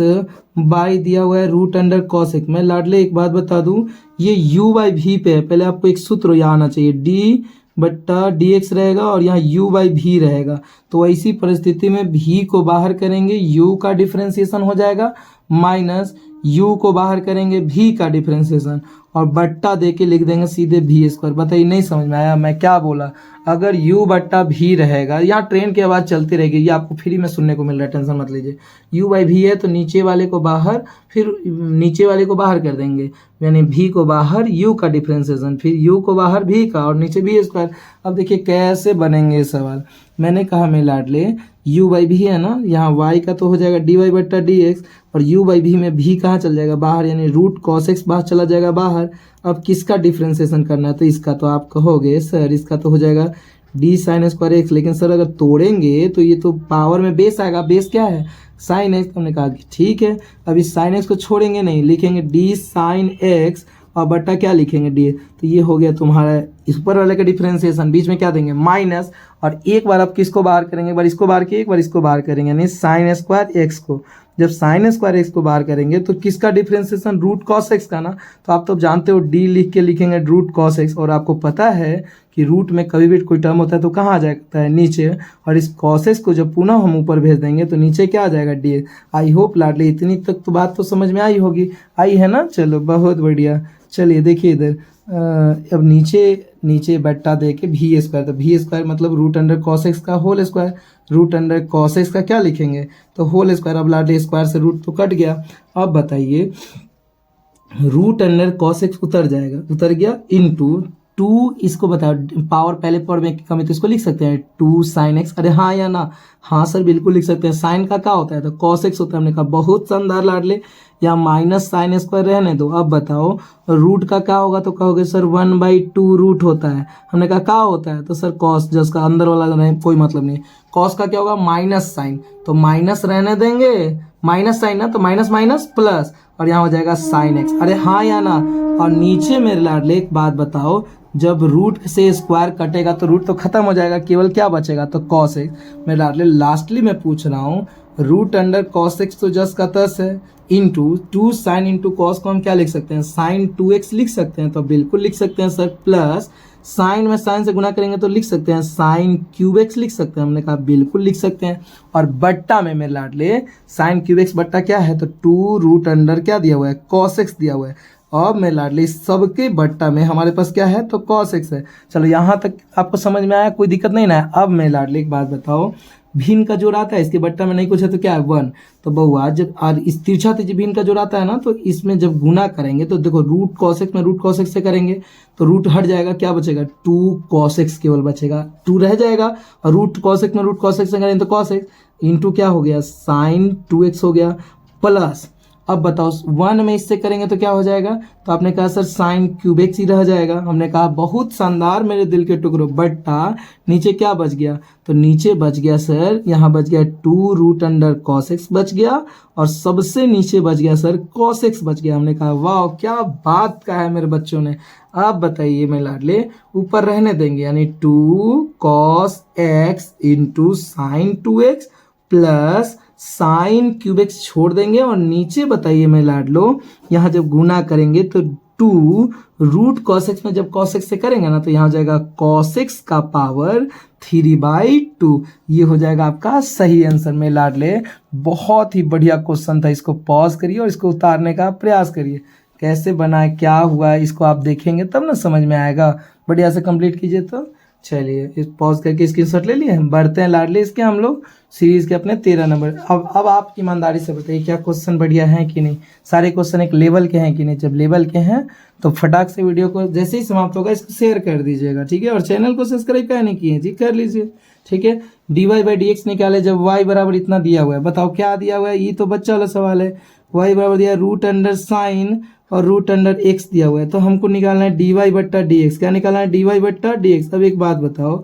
बाई दिया हुआ है रूट अंडर कॉस एक्स। मैं लाडले एक बात बता दूं, ये u बाई भी पे है, पहले आपको एक सूत्र यहाँ आना चाहिए d बट्टा डी एक्स रहेगा और यहाँ u बाई भी रहेगा। तो ऐसी परिस्थिति में भी को बाहर करेंगे u का डिफरेंशिएशन हो जाएगा माइनस u को बाहर करेंगे भी का डिफरेंशिएशन और बट्टा दे के लिख देंगे सीधे भी स्क्वायर। बताइए नहीं समझ में आया मैं क्या बोला? अगर u बट्टा भी रहेगा, यहाँ ट्रेन की आवाज़ चलती रहेगी, ये आपको फ्री में सुनने को मिल रहा है, टेंशन मत लीजिए। u बाई भी है तो नीचे वाले को बाहर, फिर नीचे वाले को बाहर कर देंगे यानी v को बाहर u का डिफरेंशिएशन, फिर u को बाहर v का और नीचे भी स्क्वायर। अब देखिए कैसे बनेंगे सवाल। मैंने कहा मैं लाडले u बाई भी है ना, यहाँ y का तो हो जाएगा dy बट्टा डी एक्स और u बाई भी में भी कहाँ चल जाएगा बाहर यानी रूट कॉस एक्स बाहर चला जाएगा बाहर। अब किसका डिफरेंशिएशन करना है? तो इसका तो आप कहोगे सर इसका तो हो जाएगा डी साइन स्क्वायर एक्स, लेकिन सर अगर तोड़ेंगे तो ये तो पावर में बेस आएगा, बेस क्या है साइन एक्स। हमने कहा कि ठीक है, अब इस साइन एक्स को छोड़ेंगे नहीं, लिखेंगे डी साइन एक्स और बट्टा क्या लिखेंगे डी। तो ये हो गया तुम्हारा इस ऊपर वाले का डिफरेंशिएशन, बीच में क्या देंगे माइनस, और एक बार आप किसको बाहर करेंगे, एक बार इसको बाहर किए एक बार इसको बाहर करेंगे यानी साइन स्क्वायर एक्स को। जब साइन स्क्वायर एक्स को बाहर करेंगे तो किसका डिफरेंशिएशन रूट कॉस एक्स का ना, तो आप तो जानते हो डी लिख के लिखेंगे रूट कॉस एक्स। और आपको पता है कि रूट में कभी भी कोई टर्म होता है तो कहाँ आ जाता है नीचे, और इस कॉस एक्स को जब पुनः हम ऊपर भेज देंगे तो नीचे क्या आ जाएगा डी। आई होप लाडली इतनी तक तो बात तो समझ में आई होगी, आई है ना? चलो बहुत बढ़िया। चलिए देखिए इधर अब नीचे बट्टा दे के भी स्क्वायर, तो भी स्क्वायर मतलब रूट अंडर कॉस एक्स का whole square, root under cos x का क्या लिखेंगे तो होल स्क्वायर। अब लाडली स्क्वायर से रूट तो कट गया। अब बताइए रूट अंडर कॉस एक्स उतर गया इनटू 2, इसको बताओ पावर पहले पावर में कमी तो इसको लिख सकते हैं 2 साइन एक्स। अरे हाँ या ना? हाँ सर बिल्कुल लिख सकते हैं। साइन का क्या होता है तो कॉस एक्स होता है। हमने कहा बहुत शानदार लाडले, या माइनस साइन स्क्वायर रहने दो। अब बताओ रूट का क्या होगा तो कहोगे सर 1/2 रूट होता है। हमने कहा क्या होता है तो सर कॉस, जिसका अंदर वाला नहीं कोई मतलब नहीं। कॉस का क्या होगा माइनस साइन, तो माइनस रहने देंगे, माइनस साइन ना तो माइनस माइनस प्लस और यहाँ हो जाएगा साइन एक्स। अरे हाँ या ना? और नीचे मेरे लाडले एक बात बताओ, जब रूट से स्क्वायर कटेगा तो रूट तो खत्म हो जाएगा, केवल क्या बचेगा तो कॉस एक्स। मैं लाडले लास्टली मैं पूछ रहा हूँ रूट अंडर कॉस एक्स तो जस्ट का तस है, इंटू 2 साइन इंटू कॉस को हम क्या लिख सकते हैं साइन 2x लिख सकते हैं, तो बिल्कुल लिख सकते हैं सर। प्लस साइन में साइन से गुना करेंगे तो लिख सकते हैं साइन क्यूब एक्स लिख सकते हैं। हमने कहा बिल्कुल लिख सकते हैं। और बट्टा में मेरे लाडले साइन क्यूब एक्स बट्टा क्या है तो 2 रूट अंडर क्या दिया हुआ है कॉस एक्स दिया हुआ है। अब मेरे लाडले सबके बट्टा में हमारे पास क्या है तो कॉस एक्स है। चलो यहाँ तक आपको समझ में आया, कोई दिक्कत नहीं ना है? अब मेरे लाडले एक बात बताओ, भिन्न का जोड़ आता है इसके बट्टा में नहीं कुछ है तो क्या है 1। तो बहुआ जब और इस तिरछा भिन्न का जोड़ आता है ना, तो इसमें जब गुना करेंगे तो देखो रूट कॉस एक्स में रूट कॉस एक्स से करेंगे तो रूट हट जाएगा, क्या बचेगा 2 कॉस एक्स केवल बचेगा, 2 रह जाएगा। और रूट कॉस एक्स में रूट कॉस एक्स से करेंगे तो कॉस एक्स इंटू क्या हो गया साइन 2x हो गया। प्लस अब बताओ 1 में इससे करेंगे तो क्या हो जाएगा, तो आपने कहा सर साइन क्यूब एक्स ही रह जाएगा। हमने कहा बहुत शानदार मेरे दिल के टुकड़ों। बट्टा नीचे क्या बच गया तो नीचे बच गया सर, यहाँ बच गया 2 रूट अंडर कॉस एक्स बच गया, और सबसे नीचे बच गया सर कॉस एक्स बच गया। हमने कहा वाह क्या बात कहा है मेरे बच्चों ने। आप बताइए मैं लाडले ऊपर रहने देंगे यानी 2 cos x into sine 2x plus sine cube x छोड़ देंगे, और नीचे बताइए मैं लाडलो यहाँ जब गुना करेंगे तो टू रूट कॉस एक्स में जब कॉस एक्स से करेंगे ना तो यहाँ हो जाएगा कॉस एक्स का पावर 3/2। ये हो जाएगा आपका सही आंसर में लाडले। बहुत ही बढ़िया क्वेश्चन था, इसको पॉज करिए और इसको उतारने का प्रयास करिए। कैसे बनाए, क्या हुआ है, इसको आप देखेंगे तब ना समझ में आएगा। बढ़िया से कंप्लीट कीजिए। तो चलिए इस पॉज करके स्क्रीनशॉट ले लिए। बढ़ते हैं लाडले इसके हम लोग सीरीज के अपने 13 नंबर। अब आप ईमानदारी से बताइए क्या क्वेश्चन बढ़िया हैं कि नहीं, सारे क्वेश्चन एक लेवल के हैं कि नहीं। जब लेवल के हैं तो फटाक से वीडियो को जैसे ही समाप्त होगा इसको शेयर कर दीजिएगा, ठीक है। और चैनल को सब्सक्राइब क्या नहीं किए जी, कर लीजिए, ठीक है। dy/dx निकाले जब y बराबर इतना दिया हुआ है। बताओ क्या दिया हुआ है, ये तो बच्चा वाला सवाल है। y बराबर दिया √sin और √x दिया हुआ है, तो हमको निकालना है dy/dx। क्या निकालना है, dy/dx। अब एक बात बताओ,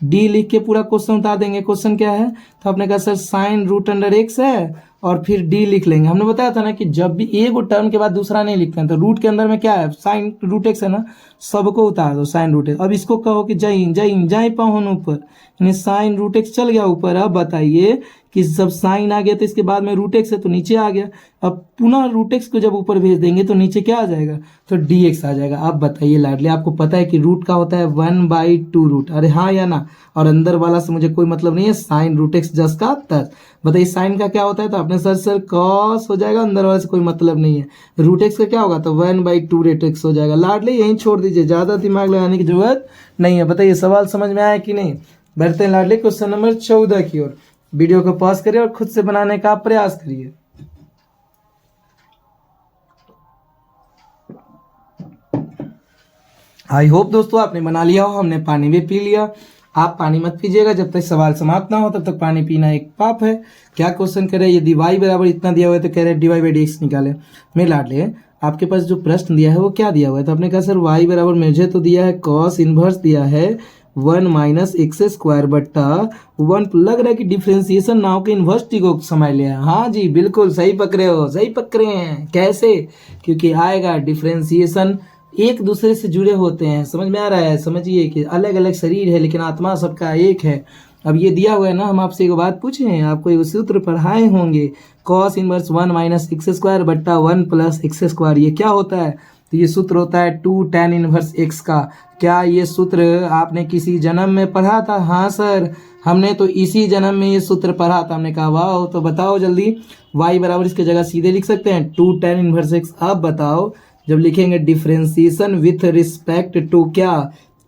डी लिख के पूरा क्वेश्चन उतार देंगे। क्वेश्चन क्या है, तो आपने कहा सर साइन √x है और फिर डी लिख लेंगे। हमने बताया था ना कि जब भी एक टर्म के बाद दूसरा नहीं लिखते हैं तो रूट के अंदर में क्या है, साइन √x है ना, सबको उतार दो साइन √x। अब इसको कहो कि जाई पाहुन ऊपर, यानी साइन √x चल गया ऊपर। अब बताइए कि जब साइन आ गया तो इसके बाद में √x है तो नीचे आ गया। अब पुनः √x को जब ऊपर भेज देंगे तो नीचे क्या आ जाएगा, तो dx आ जाएगा। अब बताइए लाडले, आपको पता है कि रूट का होता है 1/2 रूट, अरे हाँ या ना। और अंदर वाला से मुझे कोई मतलब नहीं है, साइन √x जस का तस। बताइए साइन का क्या होता है, तो आपने सर कॉस हो जाएगा, अंदर वाले से कोई मतलब नहीं है। √x का क्या होगा, तो 1/2 √x हो जाएगा। लाडले यहीं छोड़ दीजिए, ज्यादा दिमाग लगाने की जरूरत नहीं है। बताइए सवाल समझ में आया कि नहीं। बढ़ते हैं लाडले क्वेश्चन नंबर 14 की ओर। वीडियो को पॉज करिए और खुद से बनाने का प्रयास करिए। आई होप दोस्तों आपने बना लिया हो, हमने पानी भी पी लिया। आप पानी मत पीजिएगा जब तक सवाल समाप्त ना हो, तब तक पानी पीना एक पाप है। क्या क्वेश्चन करे, यदि y बराबर इतना दिया हुआ है तो कह रहे हैं dy/dx निकाले। मेरे लाडले आपके पास जो प्रश्न दिया है वो क्या दिया हुआ है, तो आपने कहा सर y बराबर मुझे तो दिया है कॉस इनवर्स दिया है 1 - x² बट्टा 1। लग रहा है कि डिफ्रेंसिएशन नाव के इन्वर्स टी को समझ लिया। हाँ जी बिल्कुल सही पकड़े हो, सही पकड़े हैं। कैसे, क्योंकि आएगा डिफ्रेंसिएशन एक दूसरे से जुड़े होते हैं। समझ में आ रहा है, समझिए कि अलग अलग शरीर है लेकिन आत्मा सबका एक है। अब ये दिया हुआ है ना, हम आपसे एक बात पूछे, आपको एक सूत्र पढ़ाए होंगे, कॉस इनवर्स 1 - x² बट्टा 1 + x²। ये क्या होता है, तो ये सूत्र होता है 2 tan इनवर्स x का। क्या ये सूत्र आपने किसी जन्म में पढ़ा था? हाँ सर, हमने तो इसी जन्म में ये सूत्र पढ़ा था। हमने कहा वाह, तो बताओ जल्दी, y बराबर इसके जगह सीधे लिख सकते हैं 2 tan इनवर्स x। अब बताओ जब लिखेंगे डिफरेंशिएशन विथ रिस्पेक्ट टू क्या,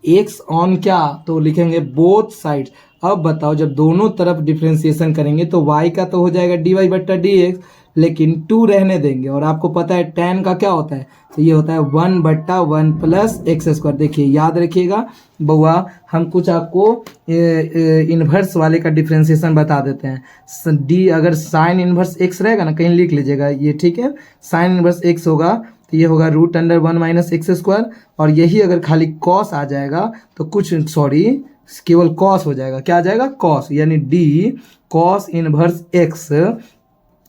x ऑन क्या, तो लिखेंगे बोथ साइड। अब बताओ जब दोनों तरफ डिफरेंशिएशन करेंगे तो y का तो हो जाएगा dy/dx, लेकिन 2 रहने देंगे। और आपको पता है tan का क्या होता है, तो ये होता है 1/1 + x²। देखिए याद रखिएगा बउआ, हम कुछ आपको इन्वर्स वाले का डिफरेंशिएशन बता देते हैं। डी अगर साइन इन्वर्स x रहेगा ना, कहीं लिख लीजिएगा ये, ठीक है। साइन इन्वर्स x होगा तो ये होगा √1 - x²। और यही अगर खाली कॉस आ जाएगा तो कुछ केवल कॉस हो जाएगा। क्या आ जाएगा, कॉस, यानी डी कॉस इनवर्स x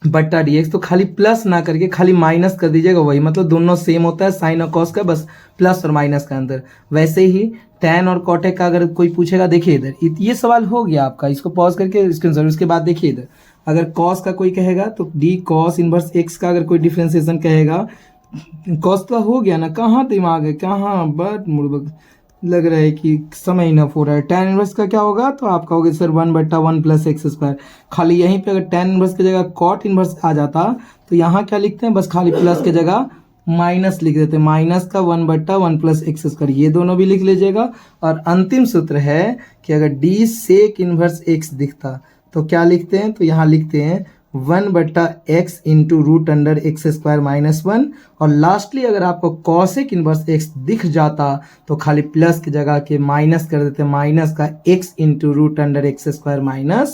बट्टा dx। तो खाली प्लस ना करके खाली माइनस कर दीजिएगा, वही मतलब दोनों सेम होता है साइन और कॉस का, बस प्लस और माइनस का अंदर। वैसे ही टैन और कॉटेक का अगर कोई पूछेगा, देखिए इधर ये सवाल हो गया आपका, इसको पॉज करके स्क्रीनशॉट। उसके बाद देखिए इधर अगर कॉस का कोई कहेगा तो डी कॉस इनवर्स x का अगर कोई डिफरेंशिएशन कहेगा, कॉस का हो गया ना, कहाँ दिमाग है, कहाँ बट मुड़बक लग रहा है कि समय इनफ हो रहा है। tan इनवर्स का क्या होगा, तो आपका होगा सर 1/1 + x²। खाली यहीं पे अगर tan इनवर्स की जगह cot इनवर्स आ जाता तो यहाँ क्या लिखते हैं, बस खाली प्लस की जगह माइनस लिख देते हैं, माइनस का 1/1 + x²। ये दोनों भी लिख लीजिएगा। और अंतिम सूत्र है कि अगर d sec इनवर्स x दिखता तो क्या लिखते हैं, तो यहाँ लिखते हैं 1/x × √x² - 1। और लास्टली अगर आपको कॉसेक इनवर्स x दिख जाता तो खाली प्लस की जगह के माइनस कर देते, माइनस का x × √x²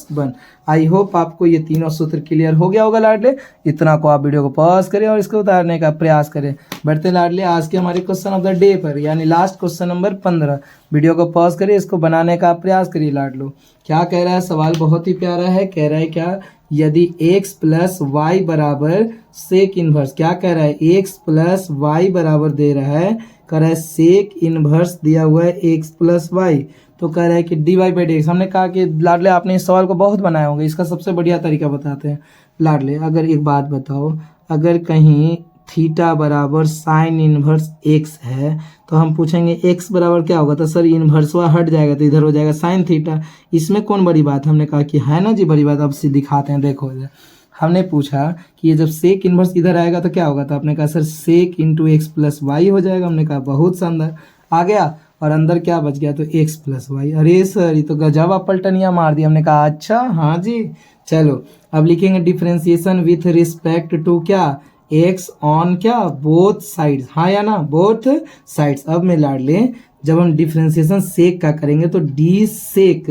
- 1। आई होप आपको ये तीनों सूत्र क्लियर हो गया होगा लाडले। इतना को आप वीडियो को पॉज करें और इसको उतारने का प्रयास करें। बढ़ते लाडले आज के हमारे क्वेश्चन ऑफ द डे पर, यानी लास्ट क्वेश्चन नंबर 15। वीडियो को पॉज करिए, इसको बनाने का प्रयास करिए लाडलो। क्या कह रहा है सवाल, बहुत ही प्यारा है। कह रहा है क्या, यदि x + y बराबर सेक इनवर्स, क्या कह रहा है, x + y बराबर दे रहा है, कह रहा है सेक इनवर्स दिया हुआ है x + y, तो कह रहा है कि dy/dx। हमने कहा कि लाडले आपने इस सवाल को बहुत बनाए होंगे, इसका सबसे बढ़िया तरीका बताते हैं लाडले। अगर एक बात बताओ, अगर कहीं थीटा बराबर साइन इनवर्स एक्स है, तो हम पूछेंगे एक्स बराबर क्या होगा, तो सर इनवर्सवा हट जाएगा तो इधर हो जाएगा साइन थीटा। इसमें कौन बड़ी बात, हमने कहा कि है ना जी बड़ी बात। अब से दिखाते हैं, देखो इधर हमने पूछा कि ये जब सेक इनवर्स इधर आएगा तो क्या होगा, तो आपने कहा sir sec into x plus y हो जाएगा। हमने कहा बहुत शानदार, आ गया। और अंदर क्या बच गया, तो एक्स प्लस वाई। अरे सर ये तो गजब आप पलटनिया मार दिया। हमने कहा अच्छा हाँ जी। चलो अब लिखेंगे डिफरेंशिएशन विथ रिस्पेक्ट टू क्या, एक्स ऑन क्या, बोथ साइड्स, हाँ या ना, बोथ साइड्स। अब मैं लाड ले, जब हम डिफरेंशिएशन सेक का करेंगे तो d sec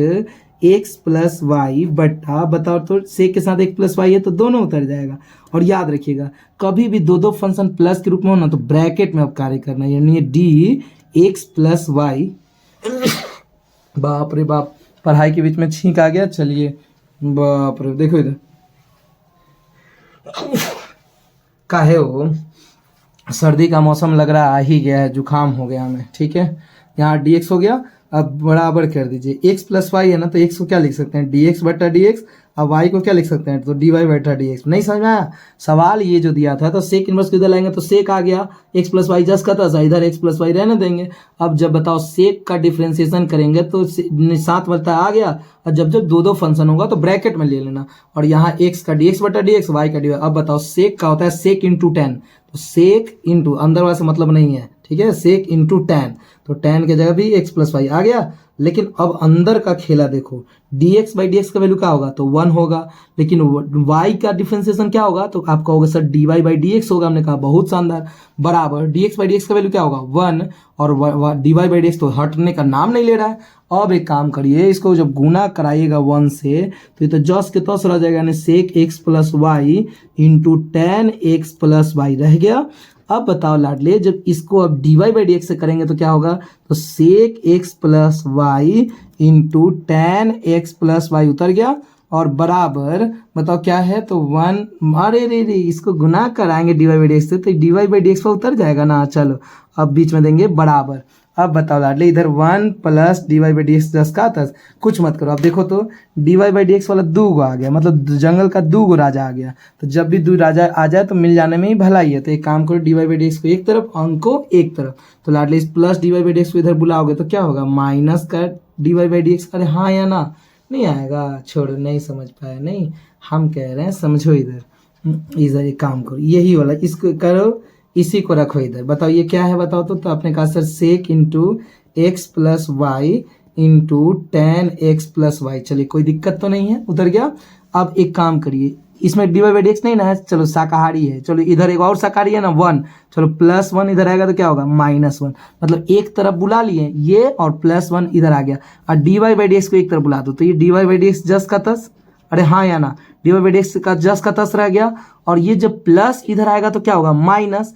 x plus y बट्टा, बताओ तो सेक के साथ एक्स प्लस वाई है तो दोनों उतर जाएगा। और याद रखिएगा कभी भी दो दो फंक्शन प्लस के रूप में हो ना तो ब्रैकेट में अब कार्य करना है, यानी डी एक्स प्लस वाई। बाप रे बाप, पढ़ाई के बीच में छींक आ गया। चलिए बाप रे, देखो इधर काहे हो, सर्दी का मौसम लग रहा आ ही गया है, जुकाम हो गया हमें, ठीक है। यहाँ डी एक्स हो गया, अब बराबर कर दीजिए एक्स प्लस वाई है ना, तो एक्स को क्या लिख सकते हैं, डी एक्स बटा डी एक्स। अब वाई को क्या लिख सकते हैं, तो डी वाई बटा डी एक्स। नहीं समझ में आया सवाल ये जो दिया था, तो सेक इनवर्स को इधर लाएंगे तो सेक आ गया, एक्स प्लस वाई जस का था, इधर एक्स प्लस वाई रहने देंगे। अब जब बताओ सेक का डिफ्रेंसिएशन करेंगे तो सात बचता आ गया, और जब जब दो दो फंक्शन होगा तो ब्रैकेट में ले लेना। और यहाँ एक्स का डी एक्स बटा डी एक्स, वाई का डी वाई। अब बताओ सेक का होता है सेक इंटू टेन, तो सेक इंटू अंदर वाला से मतलब नहीं है, ठीक है, सेक इंटू टेन, तो टेन के जगह भी एक्स प्लस वाई आ गया। लेकिन अब अंदर का खेला देखो, D x by d x का वैल्यू क्या होगा, तो 1 होगा। लेकिन y का डिफरेंशिएशन क्या होगा, तो आप कहोगे sir d y by d x होगा। हमने कहा बहुत शानदार, बराबर d x by d x का वैल्यू क्या होगा 1, और d y by d x तो हटने का नाम नहीं ले रहा है। अब एक काम करिए, इसको जब गुना कराइएगा 1 से तो ये तो जस के तस रह जाएगा, यानी sec x plus y into tan x plus y रह गया। अब बताओ लाडले, जब इसको अब d y by d x से करेंगे तो क्या होगा, तो sec x plus y into tan x plus y उतर गया, और बराबर बताओ क्या है, तो 1, अरे रे रे इसको गुना कराएंगे d y by d x से तो d y by d x पर उतर जाएगा ना। चलो अब बीच में देंगे बराबर। अब बताओ लाडले, इधर 1 plus d y by d x 10 का 10, कुछ मत करो। अब देखो तो d y by d x वाला 2 गो आ गया, मतलब जंगल का 2 गो राजा आ गया। तो जब भी 2 राजा आ जाए तो मिल जाने में ही भलाई है। तो एक काम करो, d y by d x को एक तरफ, अंक को एक तरफ। तो लाडले इस plus d y by d x को इधर बुलाओगे तो क्या होगा, माइनस का d y by d x. अरे हाँ या ना, नहीं आएगा, छोड़ो, नहीं समझ पाया, नहीं हम कह रहे हैं समझो। इधर एक काम करो, यही वाला इसको करो, इसी को रखो इधर। बताओ ये क्या है, बताओ तो आपने कहा sir sec into x plus y into tan x plus y. चलिए कोई दिक्कत तो नहीं है, उधर गया। अब एक काम करिए, इसमें d y by d x नहीं ना है, चलो शाकाहारी है, चलो इधर एक और शाकाहारी है ना 1, चलो प्लस 1 इधर आएगा तो क्या होगा -1, मतलब एक तरफ बुला लिए ये, और प्लस 1 इधर आ गया। और d y by d x को एक तरफ बुला दो तो ये d y by d x जस का तस, अरे हाँ या ना, d y by d x का जस का तस रह गया। और ये जब प्लस इधर आएगा तो क्या होगा माइनस।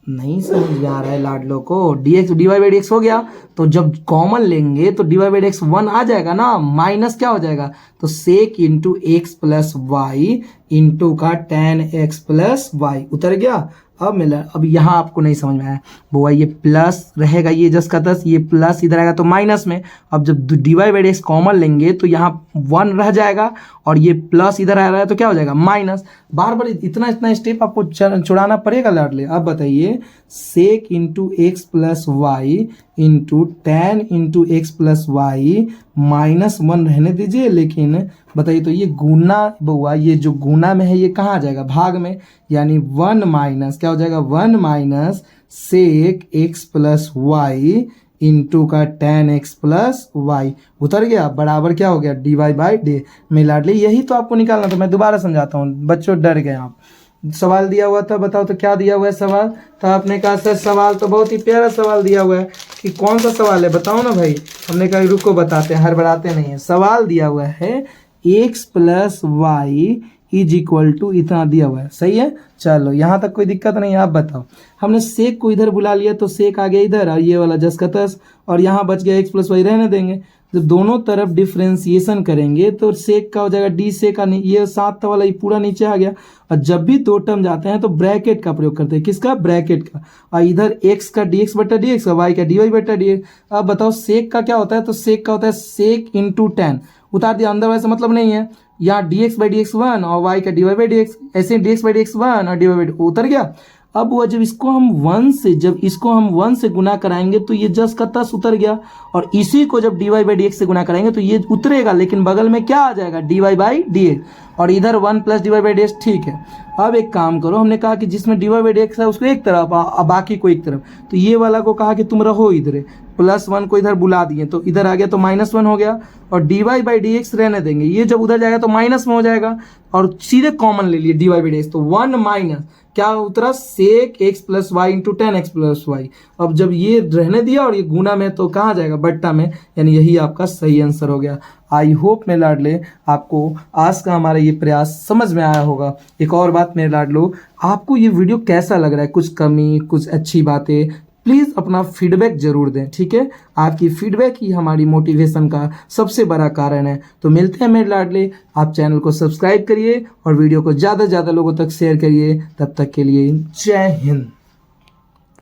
नहीं समझ में आ रहा है लाडलो को, dx d y by d x हो गया, तो जब कॉमन लेंगे तो d y by d x 1 आ जाएगा ना, माइनस क्या हो जाएगा, तो sec into x plus y into का टेन एक्स प्लस वाई उतर गया। अब मिला, अब यहाँ आपको नहीं समझ में आया बुआ, ये प्लस रहेगा, ये जस का तस, ये प्लस इधर आएगा तो माइनस में। अब जब d y by d x common लेंगे तो यहाँ 1 रह जाएगा, और ये प्लस इधर आ रहा है तो क्या हो जाएगा माइनस। बार बार इतना इतना स्टेप आपको छुड़ाना पड़ेगा लाडले। अब बताइए sec into x plus y into tan into x plus y -1 रहने दीजिए। लेकिन बताइए तो ये गुना बउआ, ये जो गुना में है ये कहाँ आ जाएगा, भाग में, यानी 1 माइनस क्या हो जाएगा, 1 minus sec x plus y into का टेन एक्स प्लस वाई उतर गया, बराबर क्या हो गया डी वाई बाई डी। मैं लाडली यही तो आपको निकालना था, मैं दोबारा समझाता हूँ, बच्चों डर गए आप। सवाल दिया हुआ था, बताओ तो क्या दिया हुआ है सवाल, तो आपने कहा सर सवाल तो बहुत ही प्यारा सवाल दिया हुआ है, कि कौन सा सवाल है बताओ ना भाई। हमने कहा रुको बताते हैं, हड़बड़ाते नहीं है। सवाल दिया हुआ है x plus y is equal to इतना दिया हुआ है, सही है। चलो यहाँ तक कोई दिक्कत नहीं है। आप बताओ, हमने सेक को इधर बुला लिया तो सेक आ गया इधर, और ये वाला जस का तस, और यहाँ बच गया एक्स प्लस वाई रहने देंगे। जब दोनों तरफ डिफ्रेंसिएशन करेंगे तो सेक का हो जाएगा डी सेक का, ये 7 वाला ये पूरा नीचे आ गया। और जब भी 2 टर्म जाते हैं तो ब्रैकेट का प्रयोग करते हैं, किसका, ब्रैकेट का। और इधर एक्स का डी एक्स बटा डी एक्स, वाई का डी वाई बटा डी एक्स। अब बताओ सेक का क्या होता है, तो सेक का होता है सेक इंटू टेन, उतार दिया, अंदर वैसे मतलब नहीं है। यहाँ d x by d x 1 और वाई का d y by d x, ऐसे d x by d x 1 और डी वाई बाई उतर गया। अब वो जब इसको हम 1 से गुना कराएंगे तो ये जस का तस उतर गया, और इसी को जब dy बाई डी से गुना कराएंगे तो ये उतरेगा, लेकिन बगल में क्या आ जाएगा, dy बाई डी, और इधर 1 प्लस dy बाई डी, ठीक है। अब एक काम करो, हमने कहा कि जिसमें dy बाई डी है उसको एक तरफ, बाकी को एक तरफ, तो ये वाला को कहा कि तुम रहो इधर, +1 को इधर बुला दिए तो इधर आ गया तो -1 हो गया, और dy बाई डी रहने देंगे, ये जब उधर जाएगा तो माइनस में हो जाएगा, और सीधे कॉमन ले लिए dy बाई डी, तो 1 माइनस क्या उतरा, sec x plus y into 10x plus y. अब जब ये रहने दिया और ये गुना में तो कहाँ जाएगा, बट्टा में, यानी यही आपका सही आंसर हो गया। आई होप मेरे लाडले आपको आज का हमारा ये प्रयास समझ में आया होगा। एक और बात मेरे लाडलो, आपको ये वीडियो कैसा लग रहा है, कुछ कमी कुछ अच्छी बातें, प्लीज़ अपना फीडबैक जरूर दें, ठीक है। आपकी फीडबैक ही हमारी मोटिवेशन का सबसे बड़ा कारण है। तो मिलते हैं मेरे लाडले, आप चैनल को सब्सक्राइब करिए और वीडियो को ज़्यादा से ज़्यादा लोगों तक शेयर करिए। तब तक के लिए जय हिंद।